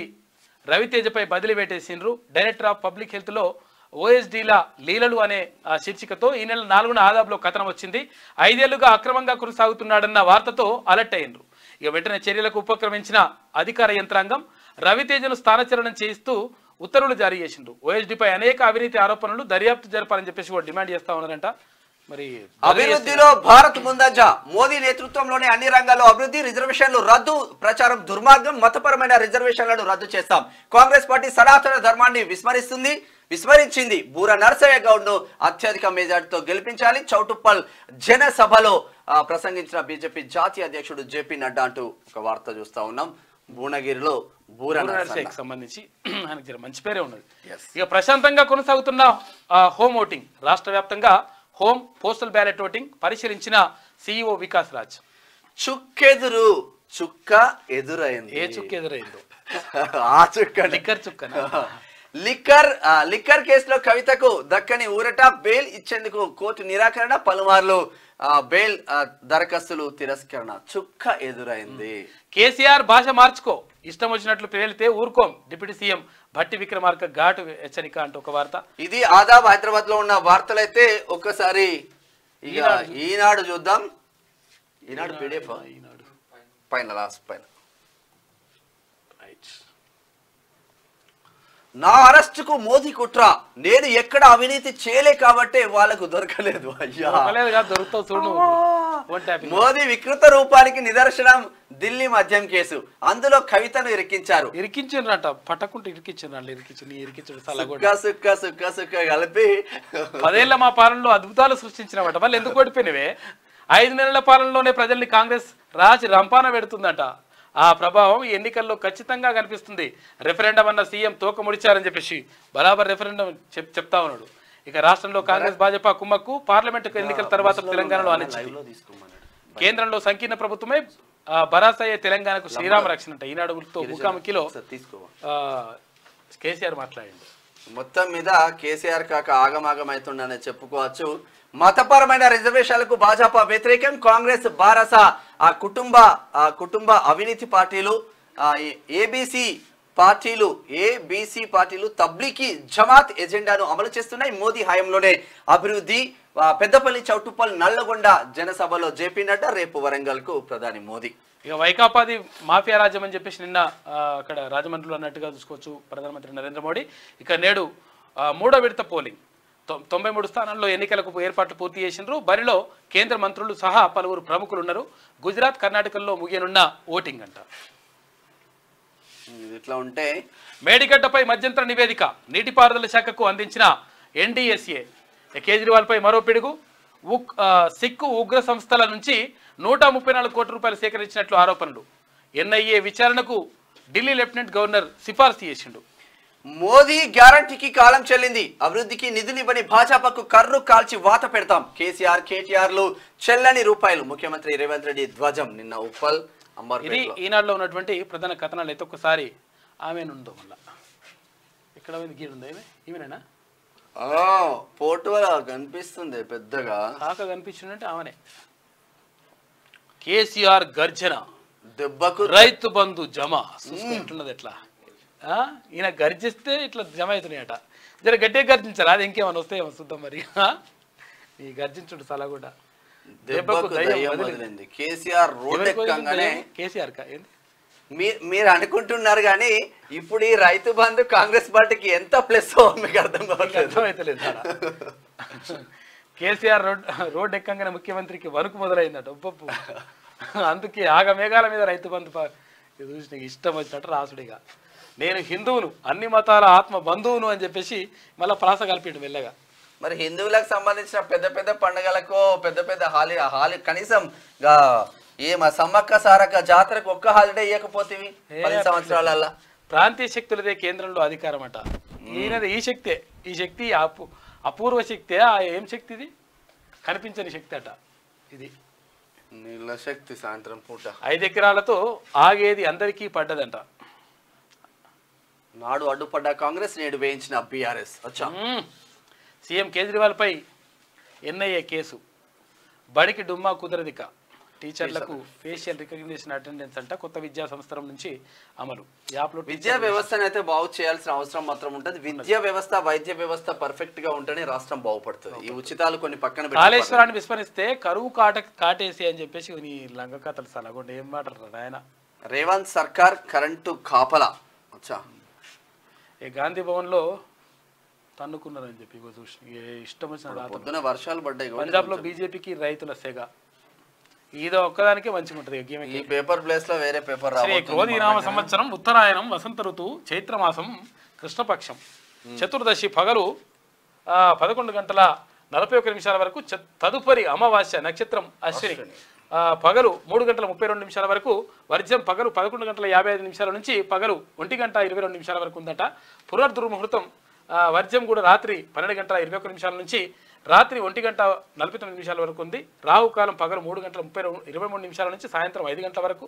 రవితేజపై బదిలీ వేటేసిండ్రు. డైరెక్టర్ ఆఫ్ పబ్లిక్ హెల్త్ లో ఓఎస్డీల లీలలు అనే శీర్షికతో ఈ నెల 4న ఆదాబ్లో కథనం వచ్చింది. 5 ఏళ్లుగా అక్రమంగా కొనసాగుతున్నాడన్న వార్తతో అలర్ట్ అయ్యిండ్రు. ఇక వెంటనే చర్యలకు ఉపక్రమించిన అధికార యంత్రాంగం రవితేజను స్థానచలనం చేయిస్తూ ఉత్తర్వులు జారీ చేసిండ్రు. ఓఎస్డీపై అనేక అవినీతి ఆరోపణలు దర్యాప్తు జరపాలని చెప్పేసి కూడా డిమాండ్ చేస్తా ఉన్నారంట. మరి అభివృద్ధిలో భారత్ ముందంజ. మోదీ నేతృత్వంలోనే అన్ని రంగాల్లో అభివృద్ధి. రిజర్వేషన్లు రద్దు. ప్రచారం దుర్మార్గం. మతపరమైన రిజర్వేషన్లను రద్దు చేస్తాం. కాంగ్రెస్ పార్టీ సనాతన ధర్మాన్ని విస్మరించింది. బూర నరసయ్య గౌడ్ ను అత్యధిక మెజార్టీతో గెలిపించాలి. చౌటుప్పల్ జన సభలో ప్రసంగించిన బీజేపీ జాతీయ అధ్యక్షుడు జేపీ నడ్డా అంటూ ఒక వార్త చూస్తా ఉన్నాం. భువనగిరిలో బూర నరసయ్యకి సంబంధించి ఆయనకు మంచి పేరే ఉన్నది. ఇక ప్రశాంతంగా కొనసాగుతున్న హోమ్ ఓటింగ్. రాష్ట్ర వ్యాప్తంగా హోమ్ పోస్టల్ బ్యాలెట్ ఓటింగ్ పరిశీలించిన సీఈఓ వికాస్ రాజ్. చుక్క ఎదురైంది. ఏ చుక్క ఎదురైందో ఆ చుక్క లిక్కర్ చుక్క. లిక్కర్ కేసులో కవితకు దక్కని ఊరట. బెయిల్ ఇచ్చేందుకు కోర్టు నిరాకరణ. పలుమార్లు బెయిల్ దరఖాస్తులు తిరస్కరణ. చుక్క ఎదురైంది. కేసీఆర్ భాష మార్చుకో, ఇష్టం వచ్చినట్లు పేలితే ఊరుకోం. డిప్యూటీ సీఎం భట్టి విక్రమార్క ఘాటు హెచ్చరిక అంటూ ఒక వార్త. ఇది ఆదాబ్ హైదరాబాద్ లో ఉన్న వార్తలైతే ఒక్కసారి ఇక ఈనాడు చూద్దాం. ఈనాడు పీడిఎఫ్ పైన లాస్ట్ పైన. నా అరెస్టుకు మోదీ కుట్ర. నేను ఎక్కడ అవినీతి చేయలే కాబట్టే వాళ్ళకు దొరకలేదు. అయ్యా మోదీ వికృత రూపానికి నిదర్శనం ఢిల్లీ మద్యం కేసు. అందులో కవితను ఇరికించారంట. పట్టకుంటూ సుక్క కలిపి 10 ఏళ్ల మా పాలనలో అద్భుతాలు సృష్టించినమాట. వాళ్ళు ఎందుకు ఓడిపోయినవే? 5 నెలల పాలనలోనే ప్రజల్ని కాంగ్రెస్ రాజి రంపాన పెడుతుందట. ఆ ప్రభావం ఈ ఎన్నికల్లో ఖచ్చితంగా కనిపిస్తుంది. రెఫరెండం అన్న సీఎం తోక ముడిచారని చెప్పేసి బరాబర్ రెఫరెండం చెప్తా ఉన్నాడు. ఇక రాష్ట్రంలో కాంగ్రెస్ భాజపా కుమ్మక్కు. పార్లమెంటు ఎన్నికల తర్వాత తెలంగాణలో అనిచ్చింది. కేంద్రంలో సంకీర్ణ ప్రభుత్వమే బరాసయ్యే తెలంగాణకు శ్రీరామ రక్షణ అంట. ఈనాడుతో ముఖాముఖిలో కేసీఆర్ మాట్లాడింది. మొత్తం మీద కేసీఆర్ కాక ఆగమాగం అవుతుండనే చెప్పుకోవచ్చు. మతపరమైన రిజర్వేషన్లకు భాజపా వ్యతిరేకం. కాంగ్రెస్ బారస కుటుంబ అవినీతి పార్టీలు ఏబీసీ పార్టీలు తబ్లీకి జమాత్ ఎజెండాను అమలు చేస్తున్నాయి. మోదీ హయాంలోనే అభివృద్ధి. పెద్దపల్లి, చౌటుప్పల్, నల్లగొండ జనసభలో జేపీ నడ్డా. రేపు వరంగల్ కు ప్రధాని మోదీ. ఇక వైకాపాది మాఫియా రాజ్యం అని చెప్పేసి నిన్న అక్కడ రాజమండ్రిలో అన్నట్టుగా చూసుకోవచ్చు ప్రధానమంత్రి నరేంద్ర మోడీ. ఇక నేడు మూడో విడత పోలింగ్ 93 స్థానాల్లో ఎన్నికలకు ఏర్పాట్లు పూర్తి చేసినారు. బరిలో కేంద్ర మంత్రులు సహా పలువురు ప్రముఖులు ఉన్నారు. గుజరాత్, కర్ణాటకల్లో ముగియనున్న ఓటింగ్ అంట. ఇట్లా ఉంటే మేడిగడ్డపై మధ్యంతర నివేదిక నీటిపారుదల శాఖకు అందించిన NDSA. కేజ్రీవాల్పై మరో పిడుగు. సిక్కు ఉగ్ర సంస్థల నుంచి 134 కోట్ల రూపాయలు సేకరించినట్లు ఆరోపణలు. NIA విచారణకు ఢిల్లీ లెఫ్టినెంట్ గవర్నర్ సిఫార్సు చేసిండు. మోదీ గ్యారంటీకి కాలం చెల్లింది. అభివృద్ధికి నిధులివ్వని భాజపాకు కర్రు కాల్చి వాత పెడతాం. కేసీఆర్, KTRలు చెల్లని రూపాయలు. ముఖ్యమంత్రి రేవంత్ రెడ్డి ధ్వజం. నిన్న ఉప్పల్ ఇది ఈనాడులో ఉన్నటువంటి ప్రధాన కథనాలు అయితే ఒక్కసారి ఆమె ఉందో మళ్ళా ఇక్కడ గీడుందా ఈమెనేనా పోటు కనిపిస్తుంది పెద్దగా కాక కనిపిస్తుందంటే ఆమెనే. కేసీఆర్ గర్జన దెబ్బకు రైతు బంధు జమ చూసుకుంటున్నది ఎట్లా. ఈయన గర్జిస్తే ఇట్లా జమ అవుతున్నాయట. జర గట్టిగా గర్జించాలి. అది ఇంకేమైనా వస్తాయేమో చూద్దాం మరి. ఈ గర్జించుడు చాలా కూడా కేసీఆర్ రోడ్ ఎక్కగానే కేసీఆర్ మీరు అనుకుంటున్నారు కానీ ఇప్పుడు ఈ రైతు బంధు కాంగ్రెస్ పార్టీకి ఎంత ప్లస్ మీకు అర్థం అర్థమైతలేదు. కేసీఆర్ రోడ్ ఎక్కగానే ముఖ్యమంత్రికి వణుకు మొదలైందట. ఉప్పప్పు అందుకే ఆగమేఘాల మీద రైతు బంధు చూసిన ఇష్టం వచ్చినట్టు రాసుడిగా. నేను హిందువును, అన్ని మతాల ఆత్మ బంధువును అని చెప్పేసి మళ్ళీ ప్రాస కలిపిండు మెల్లగా. మరి హిందువులకు సంబంధించిన పెద్ద పెద్ద పండుగలకు పెద్ద పెద్ద హాలి కనీసం సమ్మక్క సారక్క జాతరకు ఒక్క హాలిడే ఇవ్వకపోతే 10 సంవత్సరాలల్లా ప్రాంతీయ శక్తులదే కేంద్రంలో అధికారం అట. ఈయనది ఈ శక్తే. ఈ శక్తి అపూర్వ శక్తే. ఏం శక్తి ఇది? కనిపించని శక్తి అట ఇది. నీళ్ళ శక్తి. సాయంత్రం పూట 5 ఎకరాలతో ఆగేది అందరికీ పడ్డదంట. నాడు అడ్డుపడ్డ కాంగ్రెస్, నేడు వేయించిన BRS. సీఎం కేజ్రీవాల్పై NIA కేసు. బడికి డుమ్మా కుదరదిక. టీచర్లకు ఫేషియల్ రికగ్నిషన్ అటెండెన్స్ అంట. కొత్త విద్యా సంవత్సరం నుంచి అమలు. విద్యా వ్యవస్థను అయితే బాగు చేయాల్సిన అవసరం మాత్రం ఉంటుంది. విద్యా వ్యవస్థ, వైద్య వ్యవస్థ పర్ఫెక్ట్ గా ఉంటేనే రాష్ట్రం బాగుపడుతుంది. ఈ ఉచితాలు కొన్ని పక్కన కాళేశ్వరాన్ని విస్మరిస్తే కరువు కాటేసి అని చెప్పేసి నీ లంగ కథలు సలగొండ ఏం మాట్లాడరు ఆయన. రేవంత్ సర్కార్ కరెంటు కాపలా. గాంధీ భవన్ లో తన్నుకున్నారని చెప్పి చూసి ఇష్టం వచ్చిన పొద్దున వర్షాలు పడ్డాయి. పంజాబ్ లో బీజేపీకి రైతుల సెగ. ఇదో ఒక్కదానికే మంచిగా ఉంటుంది. ఈ పేపర్ ప్లేస్ లో వేరే పేపర్ క్రోధీనామ సంవత్సరం ఉత్తరాయణం వసంత ఋతువు చైత్రమాసం కృష్ణపక్షం చతుర్దశి పగలు 11:41 వరకు. తదుపరి అమావాస్య నక్షత్రం అశ్విని. పగలు 3:32 వరకు. వర్జం పగలు 11:55 నుంచి పగలు 1:22 వరకు ఉందట. పునర్దుర్ముహూర్తం వర్జం కూడా రాత్రి 12:21 నుంచి రాత్రి 1:49 వరకు ఉంది. రాహుకాలం పగలు 3:23 నుంచి సాయంత్రం 5 గంటల వరకు.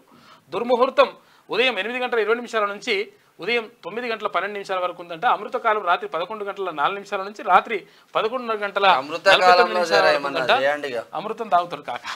దుర్ముహూర్తం ఉదయం 8:20 నుంచి ఉదయం 9:12 వరకు ఉందంట. అమృతకాలం రాత్రి 11:04 నుంచి రాత్రి 11:49 వరకు ఉందంట. అమృతం తాగుతారు కాక.